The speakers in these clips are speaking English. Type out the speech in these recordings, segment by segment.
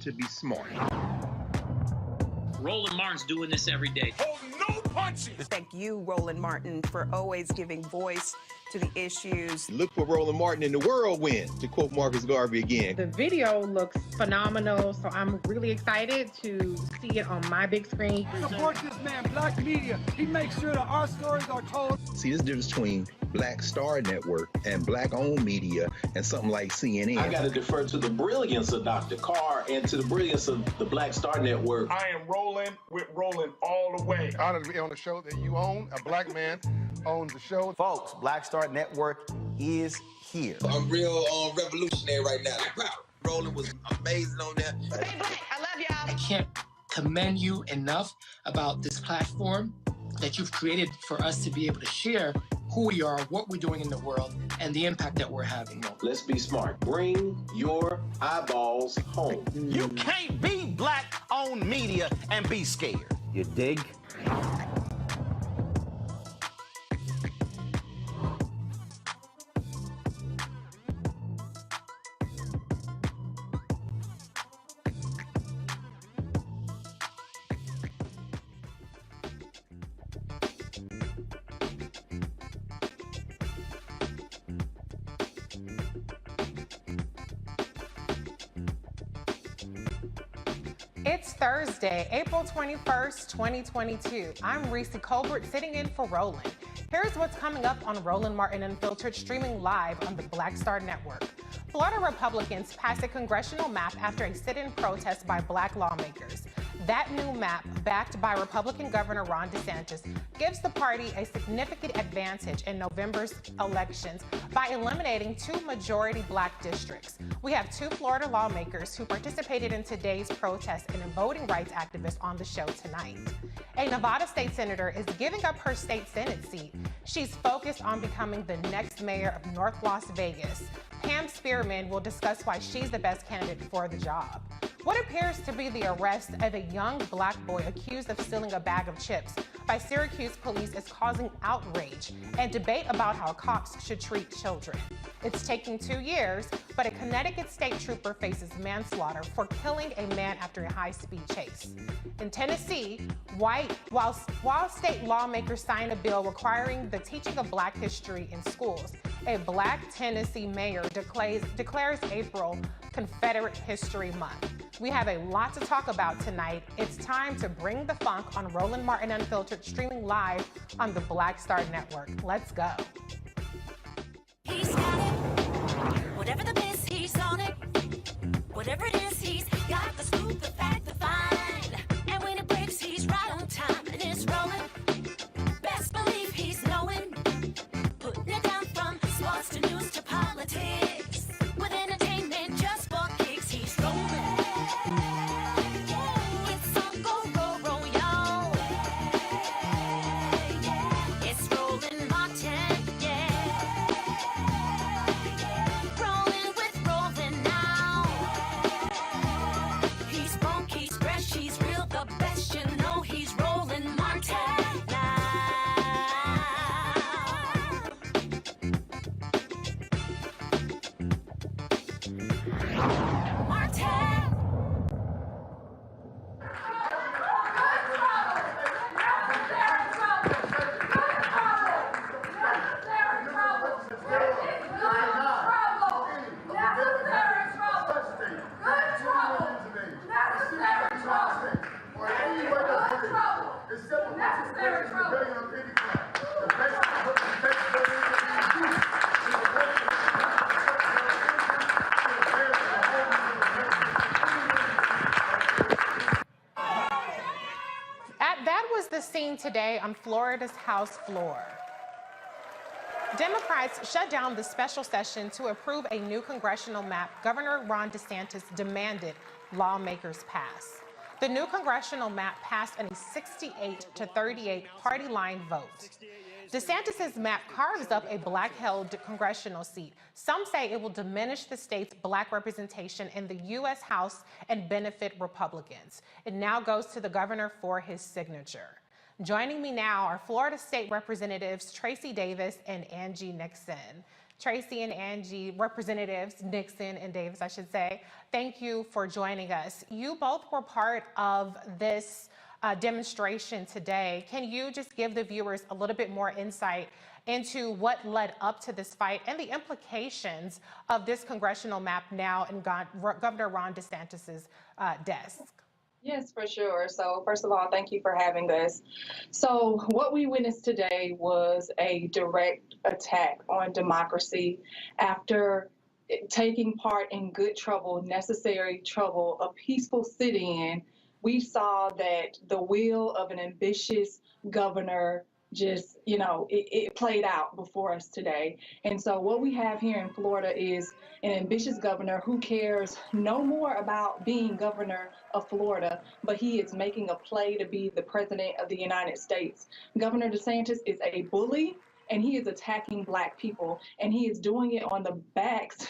To be smart. Roland Martin's doing this every day. Holding no punches. Thank you, Roland Martin, for always giving voice to the issues. Look for Roland Martin in the whirlwind, to quote Marcus Garvey again. The video looks phenomenal, so I'm really excited to see it on my big screen. Support this man, Black media. He makes sure that our stories are told. See, this difference between Black Star Network and Black-owned media and something like CNN. I got to defer to the brilliance of Dr. Carr and to the brilliance of the Black Star Network. I am rolling with Roland all the way. Honored to be on the show that you own. A black man owns the show. Folks, Black Star Network is here. I'm real revolutionary right now. Roland was amazing on there. Stay black. I love y'all. I can't commend you enough about this platform that you've created for us to be able to share who we are, what we're doing in the world, and the impact that we're having. Let's be smart. Bring your eyeballs home. You can't be Black-owned media and be scared. You dig? It's Thursday, April 21st, 2022. I'm Reese Colbert sitting in for Roland. Here's what's coming up on Roland Martin Unfiltered, streaming live on the Black Star Network. Florida Republicans passed a congressional map after a sit-in protest by Black lawmakers. That new map, backed by Republican Governor Ron DeSantis, gives the party a significant advantage in November's elections by eliminating 2 majority Black districts. We have 2 Florida lawmakers who participated in today's protest and a voting rights activist on the show tonight. A Nevada state senator is giving up her state Senate seat. She's focused on becoming the next mayor of North Las Vegas. Pam Spearman will discuss why she's the best candidate for the job. What appears to be the arrest of a young Black boy accused of stealing a bag of chips by Syracuse police is causing outrage and debate about how cops should treat children. It's taking 2 years, but a Connecticut state trooper faces manslaughter for killing a man after a high-speed chase. In Tennessee, while state lawmakers signed a bill requiring the teaching of Black history in schools, a Black Tennessee mayor declares April Confederate History Month. We have a lot to talk about tonight. It's time to bring the funk on Roland Martin Unfiltered, streaming live on the Black Star Network. Let's go. He's got it. Whatever the miss, he's on it. Whatever it is, he's got the scoop, the fact, the find. And when it breaks, he's right on time and it's rolling. Best believe he's knowing. Putting it down from sports to news to politics. With entertainment just for kicks, he's rolling. It's on go, y'all. It's Roland Martin, yeah. Rolling with Roland now. He's funk, he's fresh, he's real, the best, you know he's Roland Martin now. That was the scene today on Florida's House floor. Democrats shut down the special session to approve a new congressional map Governor Ron DeSantis demanded lawmakers pass. The new congressional map passed in a 68-38 party line vote. DeSantis' map carves up a Black-held congressional seat. Some say it will diminish the state's Black representation in the U.S. House and benefit Republicans. It now goes to the governor for his signature. Joining me now are Florida State Representatives Tracy Davis and Angie Nixon. Tracy and Angie, Representatives Nixon and Davis, I should say, thank you for joining us. You both were part of this demonstration today. Can you just give the viewers a little bit more insight into what led up to this fight and the implications of this congressional map now in Governor Ron DeSantis's desk? Yes, for sure. So first of all, thank you for having us. So what we witnessed today was a direct attack on democracy after taking part in good trouble, necessary trouble, a peaceful sit-in. We saw that the will of an ambitious governor just, it played out before us today. And so what we have here in Florida is an ambitious governor who cares no more about being governor of Florida, but he is making a play to be the president of the United States. Governor DeSantis is a bully, and he is attacking Black people, and he is doing it on the backs.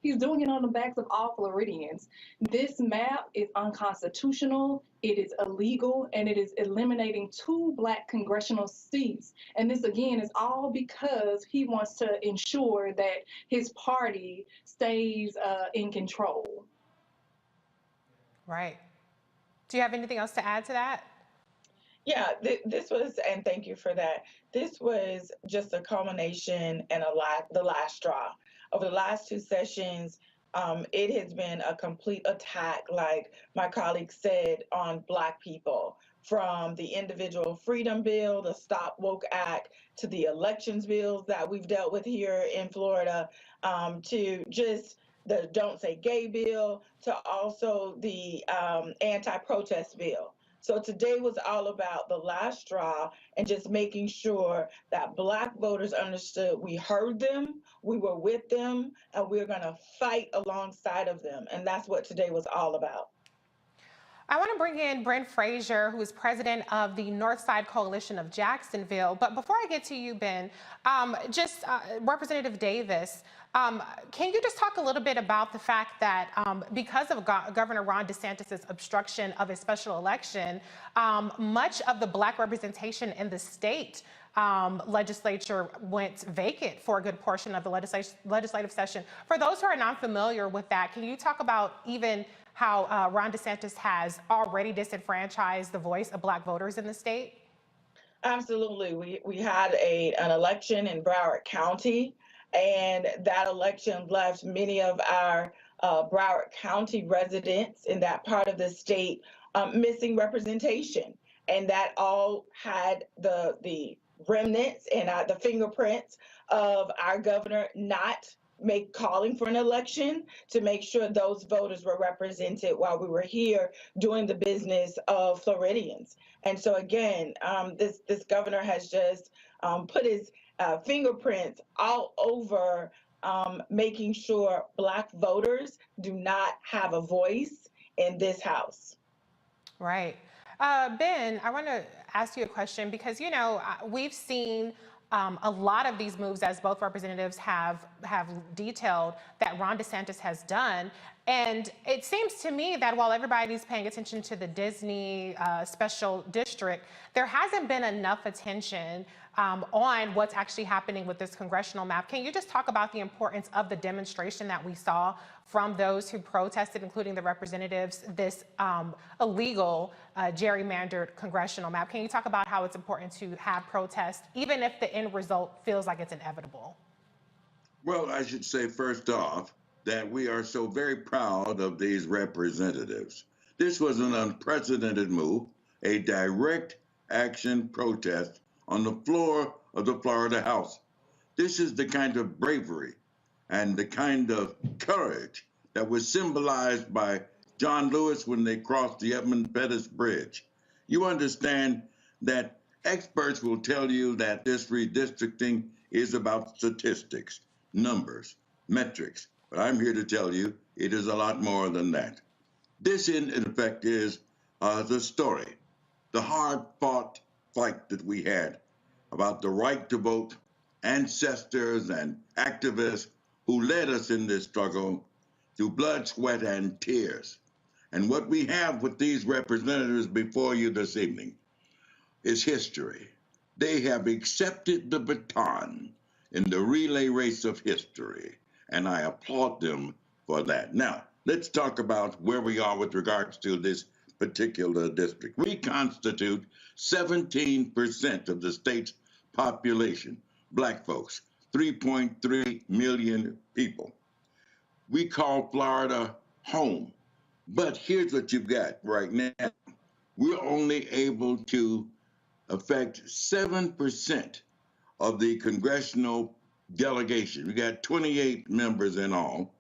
He's doing it on the backs of all Floridians. This map is unconstitutional. It is illegal, and it is eliminating 2 Black congressional seats. And this, again, is all because he wants to ensure that his party stays in control. Right. Do you have anything else to add to that? Yeah, this was, and thank you for that. This was just a culmination and the last straw. Over the last 2 sessions, it has been a complete attack, like my colleague said, on Black people, from the individual freedom bill, the Stop Woke Act, to the elections bills that we've dealt with here in Florida, to just the Don't Say Gay bill, to also the anti-protest bill. So today was all about the last straw and just making sure that Black voters understood we heard them, we were with them, and we're going to fight alongside of them. And that's what today was all about. I want to bring in Brent Frazier, who is president of the North Side Coalition of Jacksonville. But before I get to you, Ben, Representative Davis, can you just talk a little bit about the fact that because of Governor Ron DeSantis' obstruction of a special election, much of the Black representation in the state legislature went vacant for a good portion of the legislative session. For those who are not familiar with that, can you talk about even how Ron DeSantis has already disenfranchised the voice of Black voters in the state? Absolutely. We had an election in Broward County, and that election left many of our Broward County residents in that part of the state missing representation. And that all had the remnants and the fingerprints of our governor not calling for an election to make sure those voters were represented while we were here doing the business of Floridians. And so again, this governor has just put his fingerprints all over making sure Black voters do not have a voice in this House. Right. Ben, I want to ask you a question because, we've seen a lot of these moves, as both representatives have detailed, that Ron DeSantis has done. And it seems to me that while everybody's paying attention to the Disney special district, there hasn't been enough attention on what's actually happening with this congressional map. Can you just talk about the importance of the demonstration that we saw from those who protested, including the representatives, this illegal gerrymandered congressional map? Can you talk about how it's important to have protests, even if the end result feels like it's inevitable? Well, I should say first off that we are so very proud of these representatives. This was an unprecedented move, a direct action protest on the floor of the Florida House. This is the kind of bravery and the kind of courage that was symbolized by John Lewis when they crossed the Edmund Pettus Bridge. You understand that experts will tell you that this redistricting is about statistics, numbers, metrics, but I'm here to tell you it is a lot more than that. This, in effect, is the story, the hard-fought fight that we had about the right to vote, ancestors and activists who led us in this struggle through blood, sweat, and tears. And what we have with these representatives before you this evening is history. They have accepted the baton in the relay race of history, and I applaud them for that. Now, let's talk about where we are with regards to this particular district. We constitute 17% of the state's population, black folks, 3.3 million people. We call Florida home. But here's what you've got right now. We're only able to affect 7% of the congressional delegation. We got 28 members in all,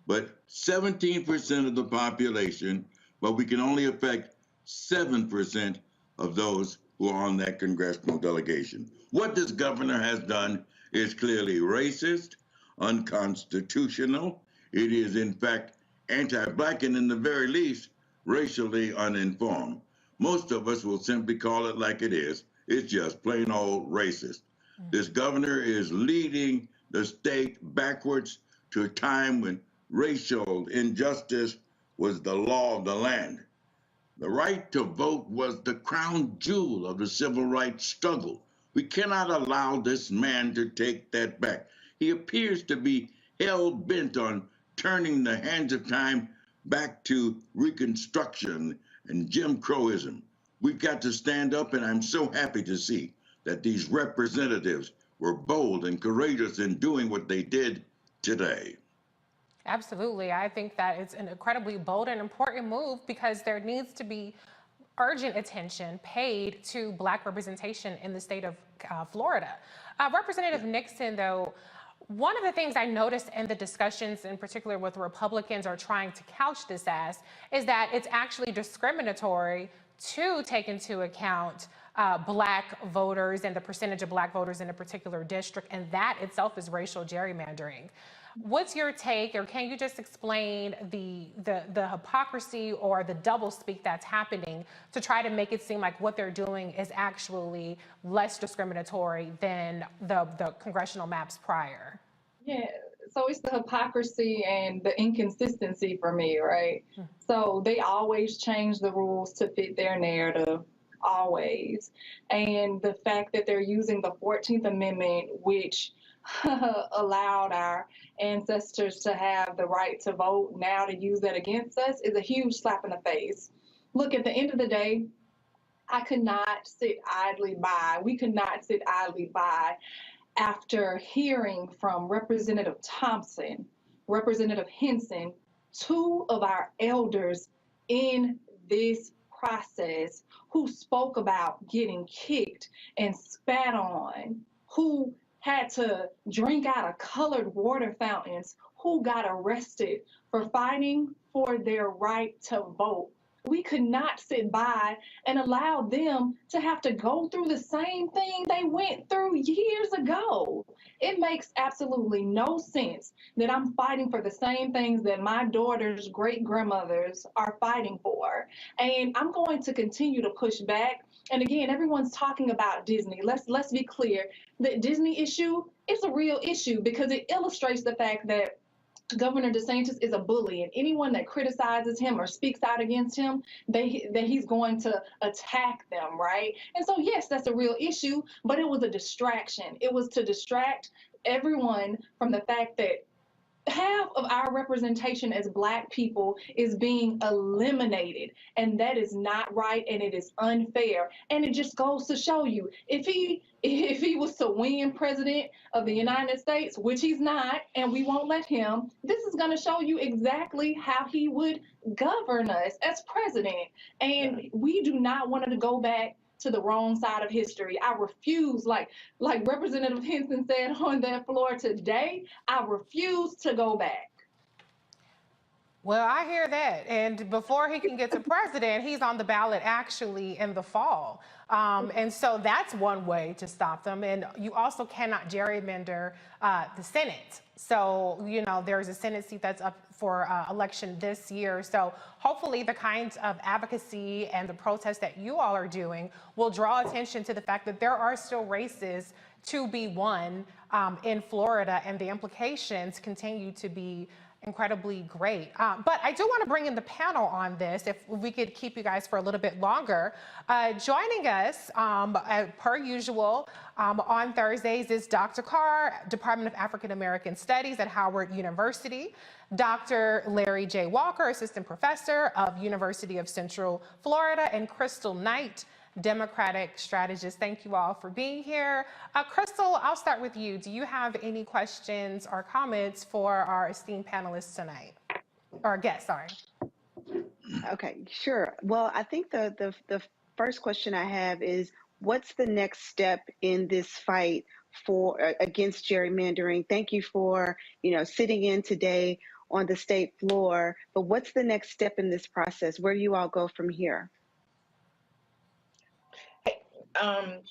but 17% of the population, but we can only affect 7% of those who are on that congressional delegation. What this governor has done is clearly racist, unconstitutional. It is, in fact, anti-black and, in the very least, racially uninformed. Most of us will simply call it like it is. It's just plain old racist. This governor is leading the state backwards to a time when racial injustice was the law of the land. The right to vote was the crown jewel of the civil rights struggle. We cannot allow this man to take that back. He appears to be hell-bent on turning the hands of time back to Reconstruction and Jim Crowism. We've got to stand up, and I'm so happy to see that these representatives were bold and courageous in doing what they did today. Absolutely. I think that it's an incredibly bold and important move because there needs to be urgent attention paid to Black representation in the state of Florida. Representative Nixon, though, one of the things I noticed in the discussions, in particular what the Republicans are trying to couch this as, is that it's actually discriminatory to take into account Black voters and the percentage of Black voters in a particular district, and that itself is racial gerrymandering. What's your take, or can you just explain the hypocrisy or the doublespeak that's happening to try to make it seem like what they're doing is actually less discriminatory than the congressional maps prior? Yeah, so it's the hypocrisy and the inconsistency for me, right? So they always change the rules to fit their narrative, always. And the fact that they're using the 14th Amendment, which allowed our ancestors to have the right to vote, now to use that against us is a huge slap in the face. Look, at the end of the day, I could not sit idly by. We could not sit idly by after hearing from Representative Thompson, Representative Henson, two of our elders in this process who spoke about getting kicked and spat on, who had to drink out of colored water fountains, who got arrested for fighting for their right to vote. We could not sit by and allow them to have to go through the same thing they went through years ago. It makes absolutely no sense that I'm fighting for the same things that my daughter's great-grandmothers are fighting for. And I'm going to continue to push back. And again, everyone's talking about Disney. Let's be clear. The Disney issue is a real issue because it illustrates the fact that Governor DeSantis is a bully, and anyone that criticizes him or speaks out against him, that he's going to attack them, right? And so, yes, that's a real issue, but it was a distraction. It was to distract everyone from the fact that half of our representation as Black people is being eliminated, and that is not right, and it is unfair. And it just goes to show you, if he was to win president of the United States, which he's not, and we won't let him, this is going to show you exactly how he would govern us as president. And we do not want to go back to the wrong side of history. I refuse, like Representative Henson said on that floor today, I refuse to go back. Well, I hear that. And before he can get to president, he's on the ballot actually in the fall. And so that's one way to stop them. And you also cannot gerrymander the Senate. So, you know, there's a Senate seat that's up for election this year. So hopefully the kinds of advocacy and the protests that you all are doing will draw attention to the fact that there are still races to be won in Florida, and the implications continue to be incredibly great. But I do want to bring in the panel on this, if we could keep you guys for a little bit longer. Joining us, per usual, on Thursdays is Dr. Carr, Department of African American Studies at Howard University, Dr. Larry J. Walker, Assistant Professor of University of Central Florida, and Crystal Knight, Democratic strategist. Thank you all for being here. Crystal, I'll start with you. Do you have any questions or comments for our esteemed panelists tonight? Or guests, sorry. Okay, sure. Well, I think the first question I have is, what's the next step in this fight for against gerrymandering? Thank you for, sitting in today on the state floor, but what's the next step in this process? Where do you all go from here?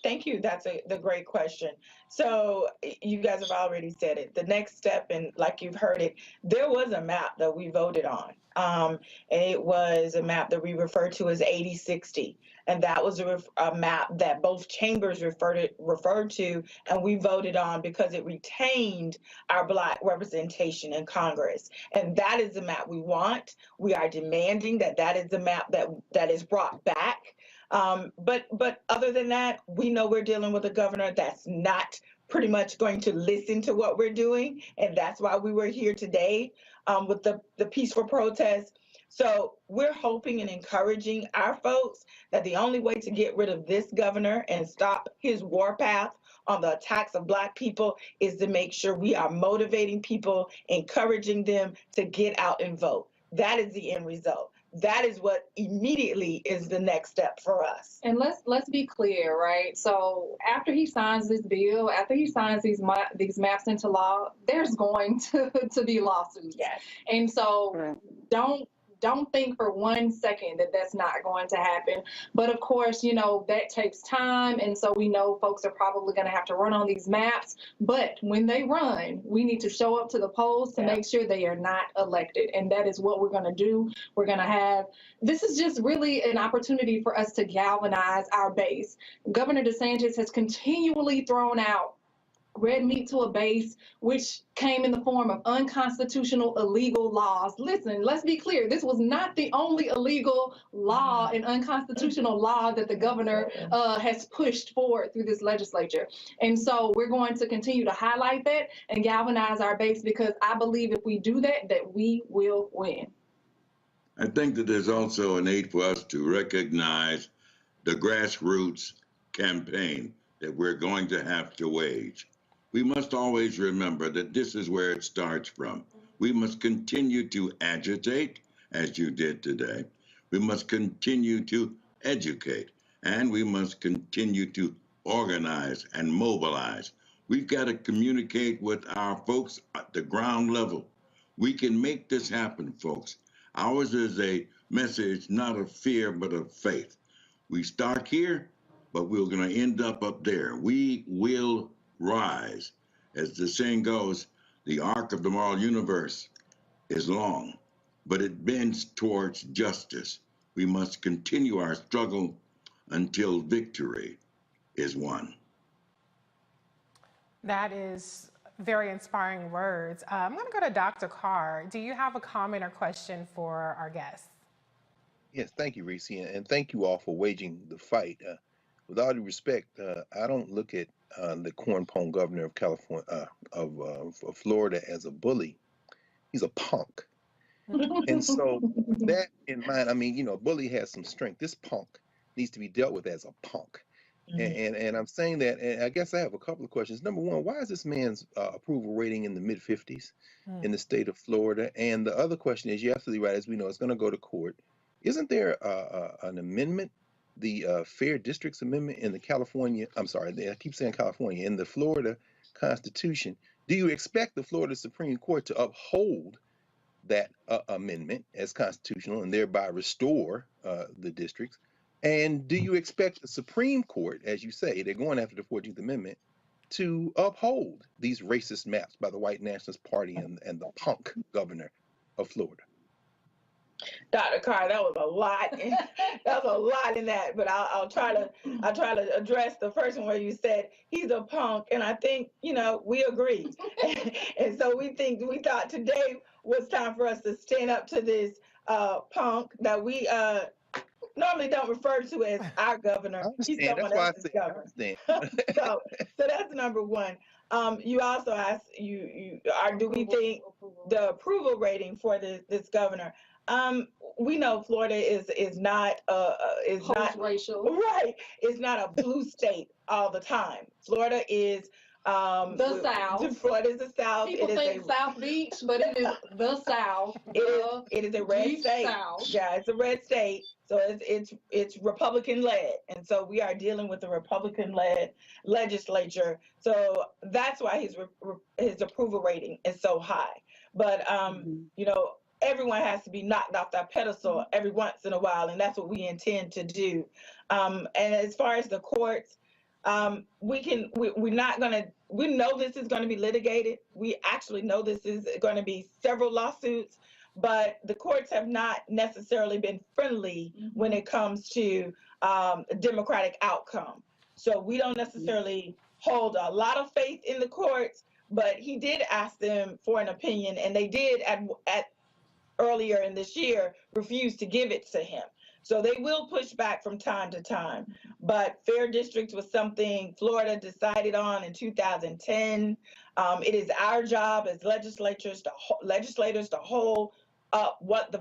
Thank you. That's the great question. So you guys have already said it. The next step, and like you've heard it, there was a map that we voted on. And it was a map that we referred to as 80-60. And that was a map that both chambers referred to, and we voted on because it retained our Black representation in Congress. And that is the map we want. We are demanding that is the map that is brought back. But other than that, we know we're dealing with a governor that's not pretty much going to listen to what we're doing. And that's why we were here today with the peaceful protest. So we're hoping and encouraging our folks that the only way to get rid of this governor and stop his warpath on the attacks of Black people is to make sure we are motivating people, encouraging them to get out and vote. That is the end result. That is what immediately is the next step for us. And let's be clear, right? So after he signs this bill, after he signs these maps into law, there's going to be lawsuits. Yes. And so don't think for 1 second that that's not going to happen. But of course, that takes time. And so we know folks are probably going to have to run on these maps. But when they run, we need to show up to the polls to make sure they are not elected. And that is what we're going to do. We're going to have, this is just really an opportunity for us to galvanize our base. Governor DeSantis has continually thrown out red meat to a base, which came in the form of unconstitutional, illegal laws. Listen, let's be clear. This was not the only illegal law and unconstitutional law that the governor has pushed forward through this legislature. And so we're going to continue to highlight that and galvanize our base, because I believe if we do that, that we will win. I think that there's also a need for us to recognize the grassroots campaign that we're going to have to wage. We must always remember that this is where it starts from. We must continue to agitate, as you did today. We must continue to educate, and we must continue to organize and mobilize. We've got to communicate with our folks at the ground level. We can make this happen, folks. Ours is a message not of fear, but of faith. We start here, but we're going to end up there. We will rise. As the saying goes, the arc of the moral universe is long, but it bends towards justice. We must continue our struggle until victory is won. That is very inspiring words. I'm going to go to Dr. Carr. Do you have a comment or question for our guests? Yes, thank you, Reese, and thank you all for waging the fight. With all due respect, I don't look at the cornpone governor of California, of Florida, as a bully. He's a punk. And so that in mind, I mean, a bully has some strength. This punk needs to be dealt with as a punk. And I'm saying that, and I guess I have a couple of questions. Number one, why is this man's approval rating in the mid-50s in the state of Florida? And the other question is, you're absolutely right, as we know, it's going to go to court. Isn't there an amendment, the Fair Districts Amendment in the California, I'm sorry, I keep saying California, in the Florida Constitution? Do you expect the Florida Supreme Court to uphold that amendment as constitutional and thereby restore the districts? And do you expect the Supreme Court, as you say, they're going after the 14th Amendment, to uphold these racist maps by the White Nationalist Party and the punk governor of Florida? Dr. Carr, that was a lot. That was a lot in that, but I'll try to address the first one where you said he's a punk, and I think we agree, and so we thought today was time for us to stand up to this punk that we normally don't refer to as our governor. He's someone else's governor. So that's number one. You also asked, do we think the approval rating for this governor? We know Florida is not racial, right? It's not a blue state all the time. Florida is the South. Florida is the South. People think South Beach, but it is the South. It is a red state. South. Yeah, it's a red state. So it's Republican led, and so we are dealing with a Republican led legislature. So that's why his approval rating is so high. But everyone has to be knocked off that pedestal every once in a while, and that's what we intend to do. And as far as the courts, we know this is going to be litigated. We actually know this is going to be several lawsuits, but the courts have not necessarily been friendly when it comes to democratic outcome. So we don't necessarily hold a lot of faith in the courts, but he did ask them for an opinion, and they did at earlier in this year refuse to give it to him. So they will push back from time to time. But fair district was something Florida decided on in 2010. It is our job as legislators to hold up what the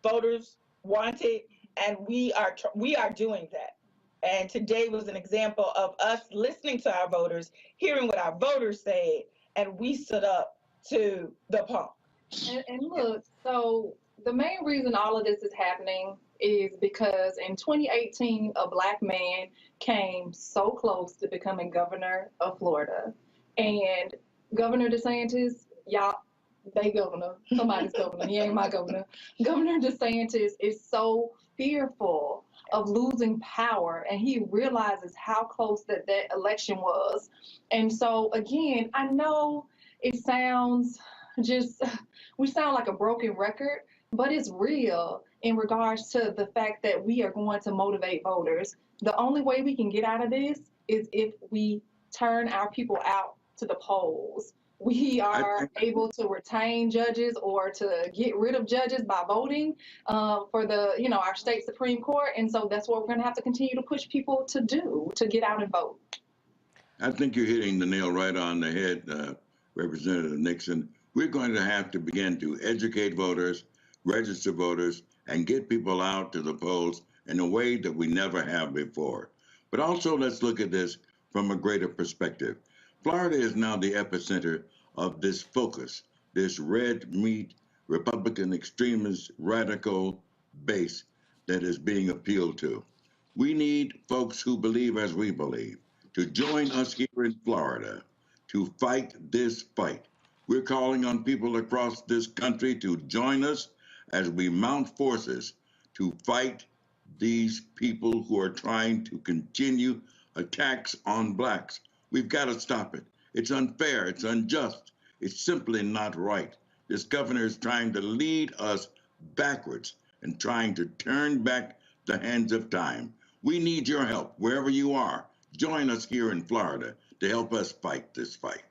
voters wanted, and we are doing that. And today was an example of us listening to our voters, hearing what our voters said, and we stood up to the pump. And look, so the main reason all of this is happening is because in 2018, a Black man came so close to becoming governor of Florida. And Governor DeSantis, they governor, somebody's governor, he ain't my governor. Governor DeSantis is so fearful of losing power, and he realizes how close that election was. And so, again, I know it sounds we sound like a broken record, but it's real in regards to the fact that we are going to motivate voters. The only way we can get out of this is if we turn our people out to the polls. We are able to retain judges or to get rid of judges by voting for our state Supreme Court. And so that's what we're going to have to continue to push people to do, to get out and vote. I think you're hitting the nail right on the head, Representative Nixon. We're going to have to begin to educate voters, register voters, and get people out to the polls in a way that we never have before. But also, let's look at this from a greater perspective. Florida is now the epicenter of this focus, this red meat, Republican extremist, radical base that is being appealed to. We need folks who believe as we believe to join us here in Florida to fight this fight. We're calling on people across this country to join us as we mount forces to fight these people who are trying to continue attacks on blacks. We've got to stop it. It's unfair. It's unjust. It's simply not right. This governor is trying to lead us backwards and trying to turn back the hands of time. We need your help wherever you are. Join us here in Florida to help us fight this fight.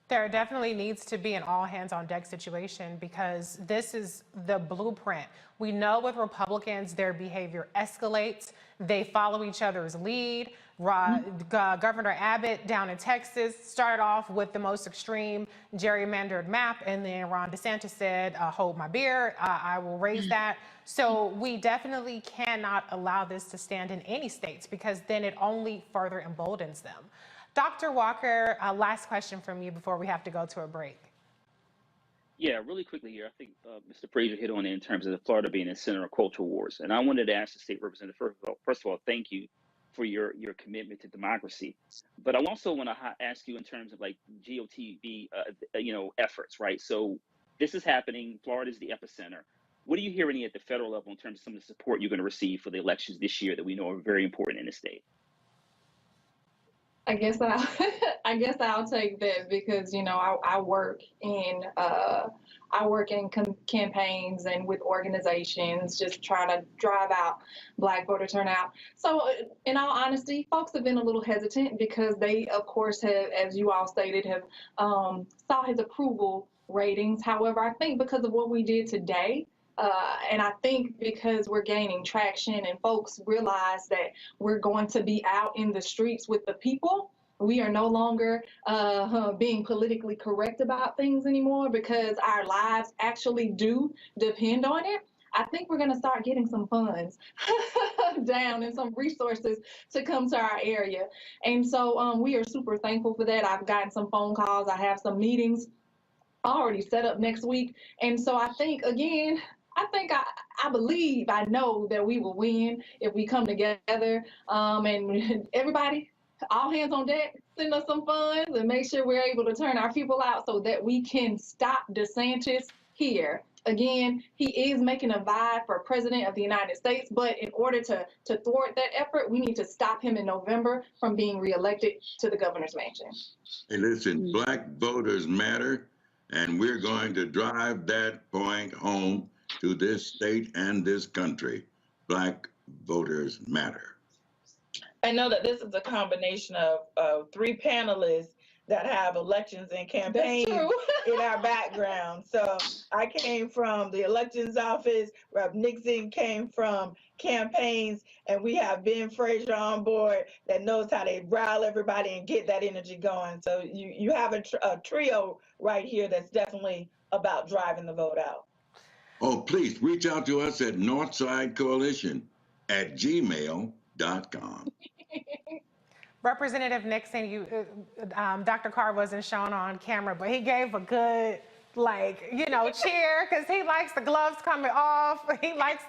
There definitely needs to be an all-hands-on-deck situation because this is the blueprint. We know with Republicans, their behavior escalates. They follow each other's lead. Governor Abbott down in Texas started off with the most extreme gerrymandered map, and then Ron DeSantis said, hold my beer, I will raise that. So we definitely cannot allow this to stand in any states because then it only further emboldens them. Dr. Walker, last question from you before we have to go to a break. Yeah, really quickly here. I think Mr. Frazier hit on it in terms of Florida being the center of culture wars. And I wanted to ask the state representative, first of all, thank you for your commitment to democracy. But I also want to ask you in terms of like GOTV, efforts, right? So this is happening. Florida is the epicenter. What are you hearing at the federal level in terms of some of the support you're going to receive for the elections this year that we know are very important in the state? I guess I'll take that because I work in I work in campaigns and with organizations, just trying to drive out Black voter turnout. So in all honesty, folks have been a little hesitant because they, of course, have, as you all stated, have saw his approval ratings. However, I think because of what we did today, and I think because we're gaining traction and folks realize that we're going to be out in the streets with the people, we are no longer being politically correct about things anymore because our lives actually do depend on it. I think we're going to start getting some funds down and some resources to come to our area. And so we are super thankful for that. I've gotten some phone calls. I have some meetings already set up next week. And so I think, again, I believe, I know that we will win if we come together. And everybody, all hands on deck, send us some funds and make sure we're able to turn our people out so that we can stop DeSantis here. Again, he is making a vie for president of the United States, but in order to thwart that effort, we need to stop him in November from being reelected to the governor's mansion. Hey, listen, Black voters matter, and we're going to drive that point home to this state and this country. Black voters matter. I know that this is a combination of three panelists that have elections and campaigns in our background. So I came from the elections office, Rep. Nixon came from campaigns, and we have Ben Frazier on board that knows how to rile everybody and get that energy going. So you have a trio right here that's definitely about driving the vote out. Oh, please reach out to us at northsidecoalition@gmail.com. Representative Nixon, Dr. Carr wasn't shown on camera, but he gave a good, cheer, because he likes the gloves coming off. He likes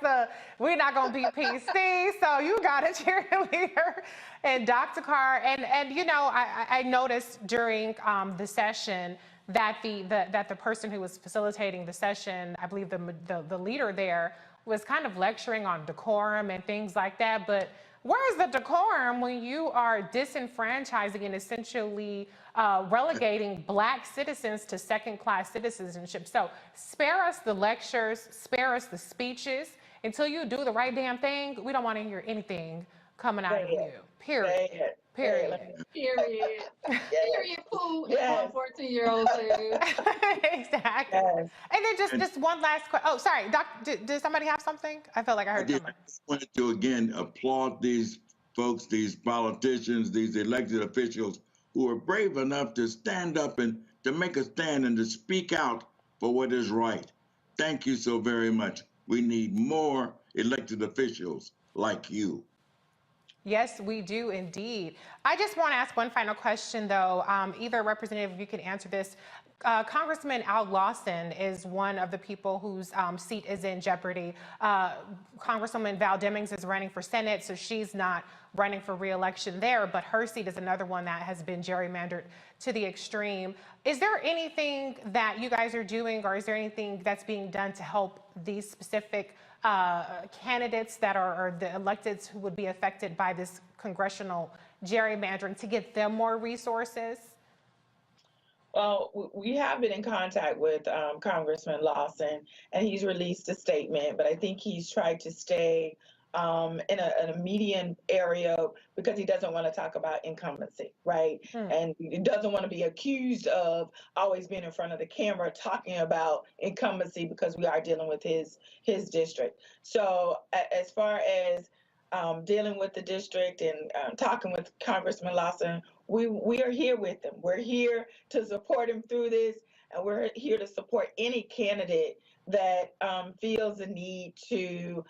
we're not going to be PC, so you got a cheerleader. And Dr. Carr, and I noticed during the session that the person who was facilitating the session, I believe the leader there, was kind of lecturing on decorum and things like that, but where's the decorum when you are disenfranchising and essentially relegating Black citizens to second-class citizenship? So spare us the lectures, spare us the speeches. Until you do the right damn thing, we don't want to hear anything coming out of you. Period. Period. Period. Period. Food. Yes. 14-year-old says. Exactly. Yes. And then just one last question. Oh, sorry, Doc. Did somebody have something? I felt like I heard something. I just wanted to again applaud these folks, these politicians, these elected officials who are brave enough to stand up and to make a stand and to speak out for what is right. Thank you so very much. We need more elected officials like you. Yes, we do indeed. I just want to ask one final question, though. Either representative, if you can answer this. Congressman Al Lawson is one of the people whose seat is in jeopardy. Congresswoman Val Demings is running for Senate, so she's not running for re-election there, but her seat is another one that has been gerrymandered to the extreme. Is there anything that you guys are doing, or is there anything that's being done to help these specific candidates that are the electeds who would be affected by this congressional gerrymandering to get them more resources? Well, we have been in contact with Congressman Lawson, and he's released a statement, but I think he's tried to stay in a median area because he doesn't want to talk about incumbency, right? And he doesn't want to be accused of always being in front of the camera talking about incumbency because we are dealing with his district. So as far as dealing with the district and talking with Congressman Lawson, we are here with him. We're here to support him through this, and we're here to support any candidate that feels the need to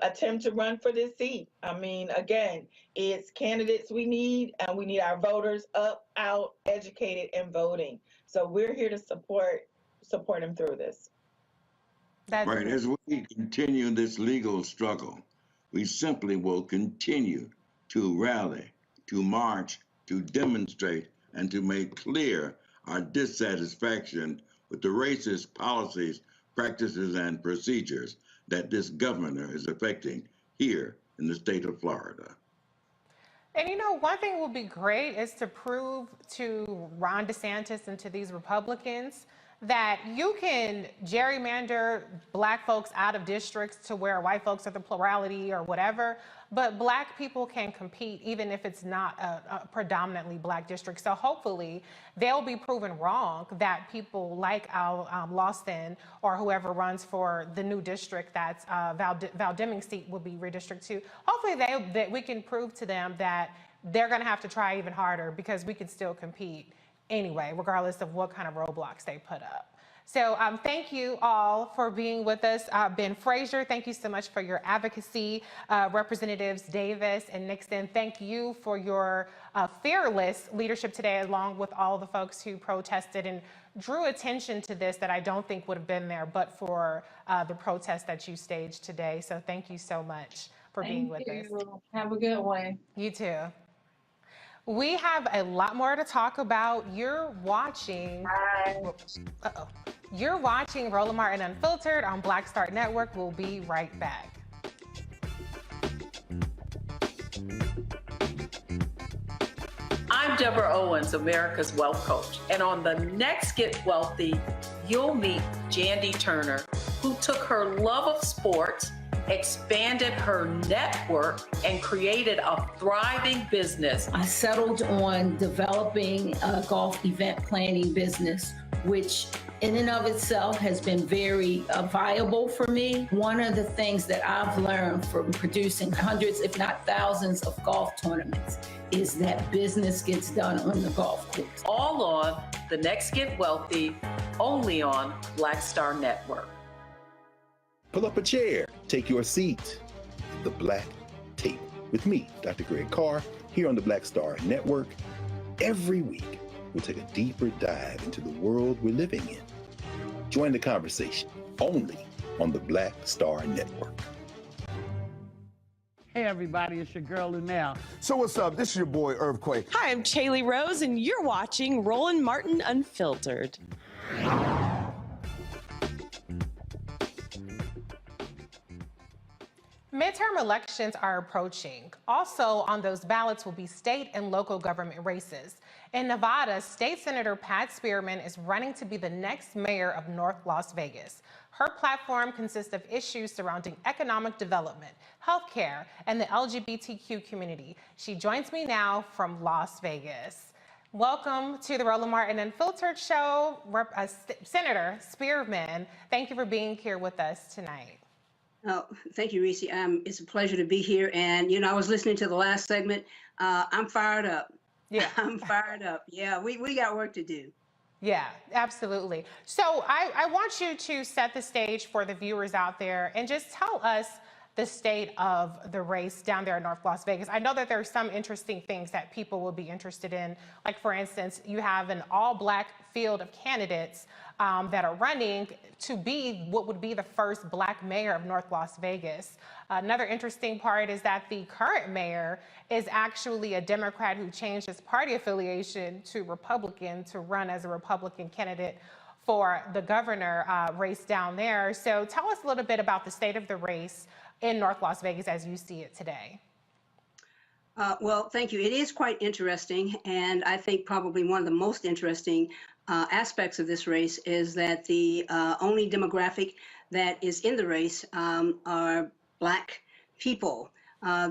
attempt to run for this seat. I mean, again, it's candidates we need, and we need our voters up, out, educated, and voting. So we're here to support him through this. Right. As we continue this legal struggle, we simply will continue to rally, to march, to demonstrate, and to make clear our dissatisfaction with the racist policies, practices, and procedures that this governor is affecting here in the state of Florida. And one thing would be great is to prove to Ron DeSantis and to these Republicans that you can gerrymander Black folks out of districts to where white folks are the plurality or whatever, but Black people can compete even if it's not a predominantly Black district. So hopefully they'll be proven wrong, that people like Al Lawson or whoever runs for the new district that's Val Deming's seat will be redistricted to. Hopefully that we can prove to them that they're gonna have to try even harder, because we can still compete anyway, regardless of what kind of roadblocks they put up. So thank you all for being with us. Ben Frazier, thank you so much for your advocacy. Representatives Davis and Nixon, thank you for your fearless leadership today, along with all the folks who protested and drew attention to this that I don't think would have been there but for the protest that you staged today. So thank you so much for being with us. Have a good one. You too. We have a lot more to talk about. You're watching Roland Martin Unfiltered on Black Star Network. We'll be right back. I'm Deborah Owens, America's Wealth Coach. And on the next Get Wealthy, you'll meet Jandy Turner, who took her love of sports, expanded her network, and created a thriving business. I settled on developing a golf event planning business, which in and of itself has been very viable for me. One of the things that I've learned from producing hundreds, if not thousands, of golf tournaments is that business gets done on the golf course. All on The Next Get Wealthy, only on Black Star Network. Pull up a chair, take your seat. The Black Tape with me, Dr. Greg Carr, here on the Black Star Network. Every week, we'll take a deeper dive into the world we're living in. Join the conversation only on the Black Star Network. Hey everybody, it's your girl Lunel. So what's up? This is your boy Earthquake. Hi, I'm Chaley Rose, and you're watching Roland Martin Unfiltered. Midterm elections are approaching. Also on those ballots will be state and local government races. In Nevada, State Senator Pam Spearman is running to be the next mayor of North Las Vegas. Her platform consists of issues surrounding economic development, healthcare, and the LGBTQ community. She joins me now from Las Vegas. Welcome to the Roland Martin Unfiltered Show, Senator Spearman. Thank you for being here with us tonight. Oh, thank you, Reese. It's a pleasure to be here. And, you know, I was listening to the last segment. I'm fired up. Yeah. I'm fired up. Yeah, we got work to do. Yeah, absolutely. So I want you to set the stage for the viewers out there and just tell us the state of the race down there in North Las Vegas. I know that there are some interesting things that people will be interested in. Like, for instance, you have an all-Black field of candidates that are running to be what would be the first Black mayor of North Las Vegas. Another interesting part is that the current mayor is actually a Democrat who changed his party affiliation to Republican to run as a Republican candidate for the governor race down there. So tell us a little bit about the state of the race in North Las Vegas as you see it today. Well, thank you. It is quite interesting, and I think probably one of the most interesting aspects of this race is that the only demographic that is in the race are Black people.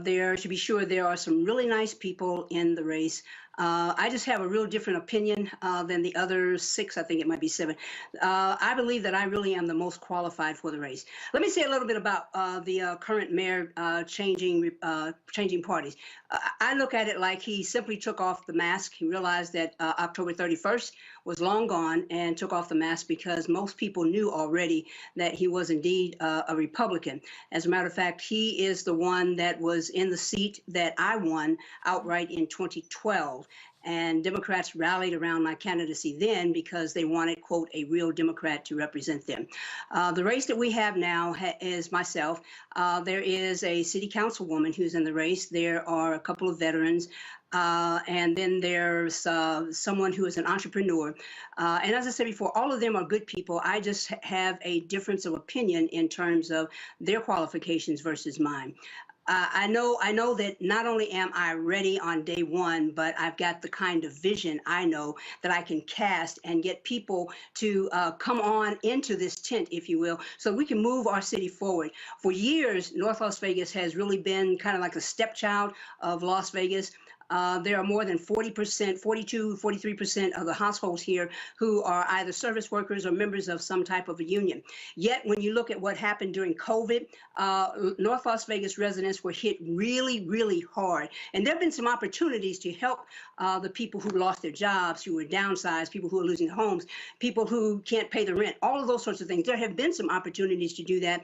There should be sure there are some really nice people in the race. I just have a real different opinion than the other 6, I think it might be 7. I believe that I really am the most qualified for the race. Let me say a little bit about the current mayor changing parties. I look at it like he simply took off the mask. He realized that October 31st was long gone and took off the mask because most people knew already that he was indeed a Republican. As a matter of fact, he is the one that was in the seat that I won outright in 2012. And Democrats rallied around my candidacy then because they wanted, quote, a real Democrat to represent them. The race that we have now is myself. There is a city councilwoman who's in the race. There are a couple of veterans. And then there's someone who is an entrepreneur. And as I said before, all of them are good people. I just have a difference of opinion in terms of their qualifications versus mine. I know that not only am I ready on day one, but I've got the kind of vision I know that I can cast and get people to come on into this tent, if you will, so we can move our city forward. For years, North Las Vegas has really been kind of like a stepchild of Las Vegas. There are more than 40%, 42, 43% of the households here who are either service workers or members of some type of a union. Yet, when you look at what happened during COVID, North Las Vegas residents were hit really, really hard. And there have been some opportunities to help the people who lost their jobs, who were downsized, people who are losing homes, people who can't pay the rent, all of those sorts of things. There have been some opportunities to do that,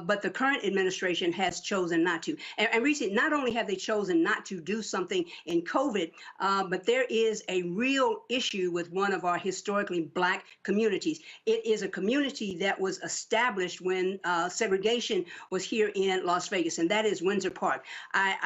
but the current administration has chosen not to. And recently, not only have they chosen not to do something in COVID, but there is a real issue with one of our historically Black communities. It is a community that was established when segregation was here in Las Vegas, and that is Windsor Park. I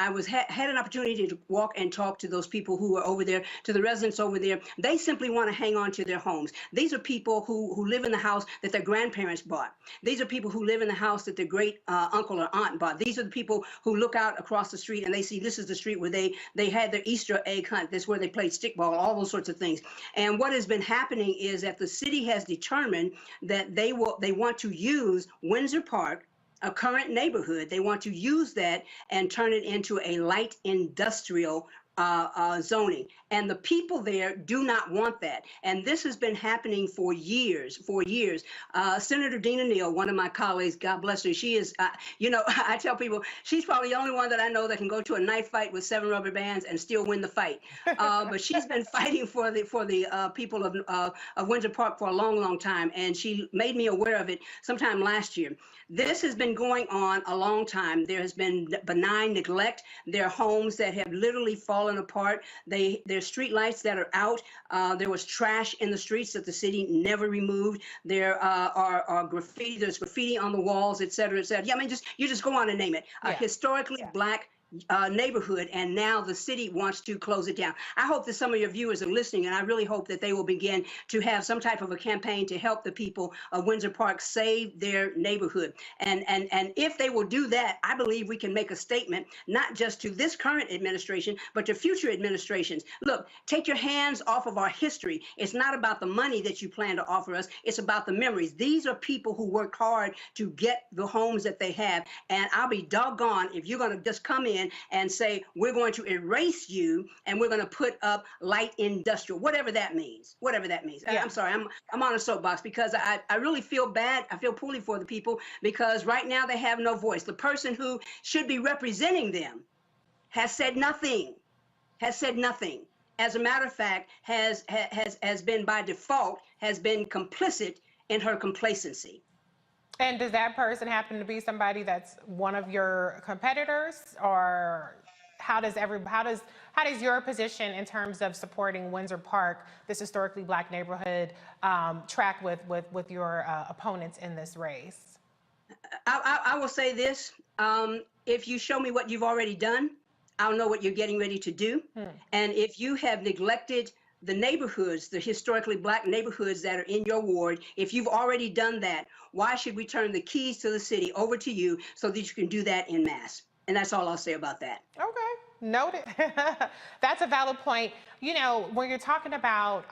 had an opportunity to walk and talk to those people who are over there, to the residents over there. They simply want to hang on to their homes. These are people who live in the house that their grandparents bought. These are people who live in the house that their great uncle or aunt bought. These are the people who look out across the street and they see this is the street where they had their Easter egg hunt. That's where they played stickball, all those sorts of things. And what has been happening is that the city has determined that they want to use Windsor Park, a current neighborhood, they want to use that and turn it into a light industrial zoning. And the people there do not want that. And this has been happening for years, Senator Dina Neal, one of my colleagues, God bless her, she is, I tell people, she's probably the only one that I know that can go to a knife fight with 7 rubber bands and still win the fight. But she's been fighting for the people of Windsor Park for a long, long time. And she made me aware of it sometime last year. This has been going on a long time. There has been benign neglect. There are homes that have literally fallen apart. There's street lights that are out. There was trash in the streets that the city never removed. There are graffiti. There's graffiti on the walls, et cetera, et cetera. Yeah, I mean, you just go on and name it. Historically Black neighborhood, and now the city wants to close it down. I hope that some of your viewers are listening, and I really hope that they will begin to have some type of a campaign to help the people of Windsor Park save their neighborhood. And if they will do that, I believe we can make a statement, not just to this current administration, but to future administrations. Look, take your hands off of our history. It's not about the money that you plan to offer us. It's about the memories. These are people who worked hard to get the homes that they have. And I'll be doggone if you're going to just come in and say, we're going to erase you and we're going to put up light industrial, whatever that means, Yeah. I'm sorry, I'm on a soapbox because I really feel bad. I feel poorly for the people because right now they have no voice. The person who should be representing them has said nothing, As a matter of fact, has been by default, has been complicit in her complacency. And does that person happen to be somebody that's one of your competitors, or how does your position in terms of supporting Windsor Park, this historically Black neighborhood, track with your opponents in this race? I will say this: if you show me what you've already done, I'll know what you're getting ready to do. And if you have neglected the neighborhoods, the historically Black neighborhoods that are in your ward, if you've already done that, why should we turn the keys to the city over to you so that you can do that en masse? And that's all I'll say about that. Okay, noted. That's a valid point. You know, when you're talking about,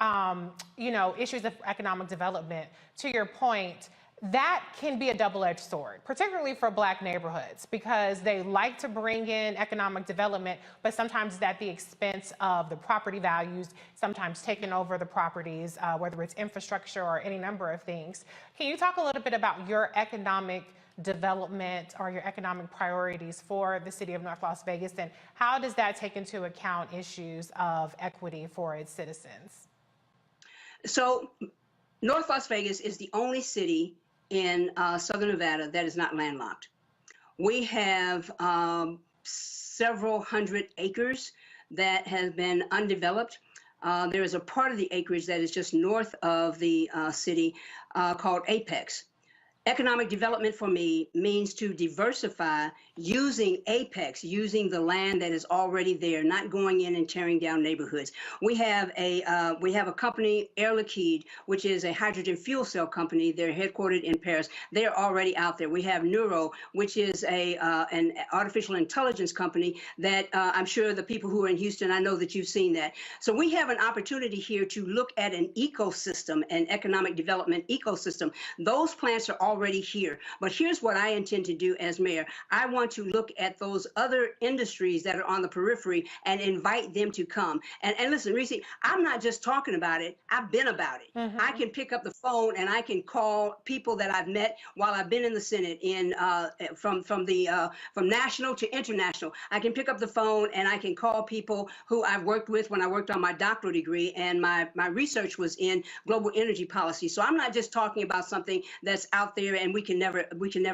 issues of economic development, to your point, that can be a double-edged sword, particularly for Black neighborhoods, because they like to bring in economic development, but sometimes it's at the expense of the property values, sometimes taking over the properties, whether it's infrastructure or any number of things. Can you talk a little bit about your economic development or your economic priorities for the city of North Las Vegas, and how does that take into account issues of equity for its citizens? So North Las Vegas is the only city in Southern Nevada that is not landlocked. We have several hundred acres that has been undeveloped. There is a part of the acreage that is just north of the city called Apex. Economic development for me means to diversify using apex, using the land that is already there, not going in and tearing down neighborhoods. We have a company, Air Liquide, which is a hydrogen fuel cell company. They're headquartered in Paris. They're already out there. We have Neuro, which is an artificial intelligence company that I'm sure the people who are in Houston, I know that you've seen that. So we have an opportunity here to look at an ecosystem, an economic development ecosystem. Those plants are already here. But here's what I intend to do as mayor. I want to look at those other industries that are on the periphery and invite them to come. And listen, Reese, I'm not just talking about it. I've been about it. I can pick up the phone and I can call people that I've met while I've been in the Senate, from national to international. I can pick up the phone and I can call people who I've worked with when I worked on my doctoral degree, and my research was in global energy policy. So I'm not just talking about something that's out there and we can never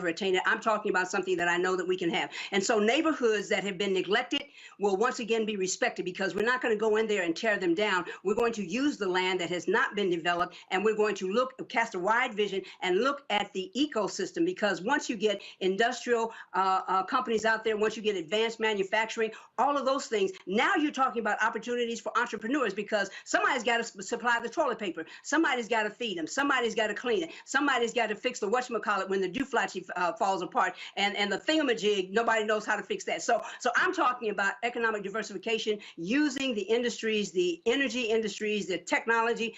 attain it. I'm talking about something that I know that we can have. And so neighborhoods that have been neglected will once again be respected, because we're not going to go in there and tear them down. We're going to use the land that has not been developed, and we're going to cast a wide vision and look at the ecosystem, because once you get industrial companies out there, once you get advanced manufacturing, all of those things, now you're talking about opportunities for entrepreneurs, because somebody's got to supply the toilet paper, somebody's got to feed them, somebody's got to clean it, somebody's got to fix the whatchamacallit when the duflachi falls apart, and the thingamajig, nobody knows how to fix that. So I'm talking about economic diversification using the industries, the energy industries, the technology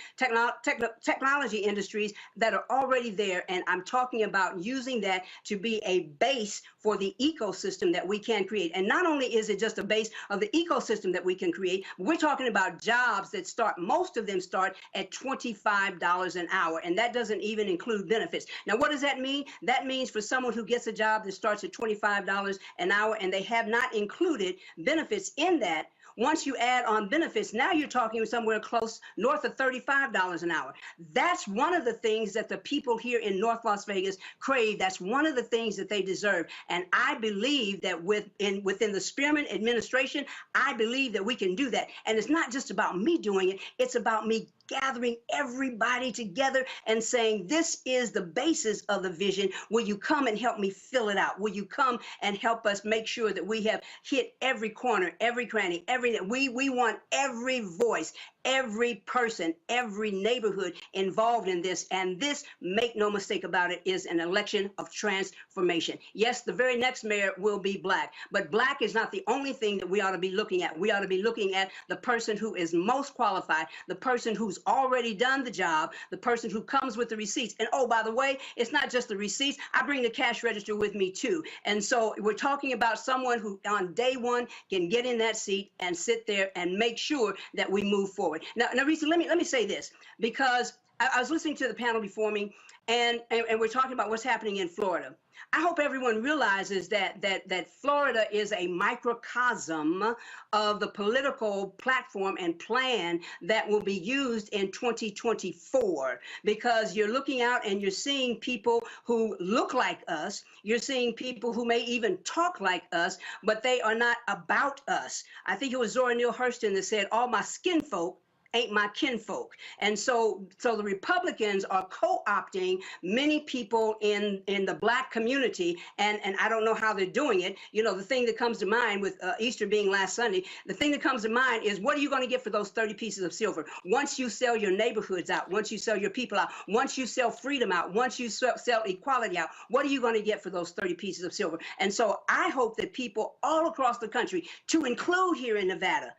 industries that are already there. And I'm talking about using that to be a base for the ecosystem that we can create. And not only is it just a base of the ecosystem that we can create, we're talking about jobs that start, most of them start at $25 an hour. And that doesn't even include benefits. Now, what does that mean? That means for someone who gets a job that starts at $25 an hour and they have not included benefits in that, once you add on benefits, now you're talking somewhere close north of $35 an hour. That's one of the things that the people here in North Las Vegas crave. That's one of the things that they deserve. And I believe that within the Spearman administration, I believe that we can do that. And it's not just about me doing it. It's about me gathering everybody together and saying, this is the basis of the vision. Will you come and help me fill it out? Will you come and help us make sure that we have hit every corner, every cranny, we want every voice, every person, every neighborhood involved in this. And this, make no mistake about it, is an election of transformation. Yes, the very next mayor will be Black, but Black is not the only thing that we ought to be looking at. We ought to be looking at the person who is most qualified, the person who's already done the job, the person who comes with the receipts. And oh, by the way, it's not just the receipts. I bring the cash register with me too. And so we're talking about someone who on day one can get in that seat and sit there and make sure that we move forward. Now, Reese, let me say this, because I was listening to the panel before me, and we're talking about what's happening in Florida. I hope everyone realizes that Florida is a microcosm of the political platform and plan that will be used in 2024, because you're looking out and you're seeing people who look like us. You're seeing people who may even talk like us, but they are not about us. I think it was Zora Neale Hurston that said, all my skin folk ain't my kinfolk. And so the Republicans are co-opting many people in the Black community, and I don't know how they're doing it. You know, the thing that comes to mind with Easter being last Sunday, the thing that comes to mind is, what are you going to get for those 30 pieces of silver? Once you sell your neighborhoods out, once you sell your people out, once you sell freedom out, once you sell equality out, what are you going to get for those 30 pieces of silver? And so I hope that people all across the country, to include here in Nevada,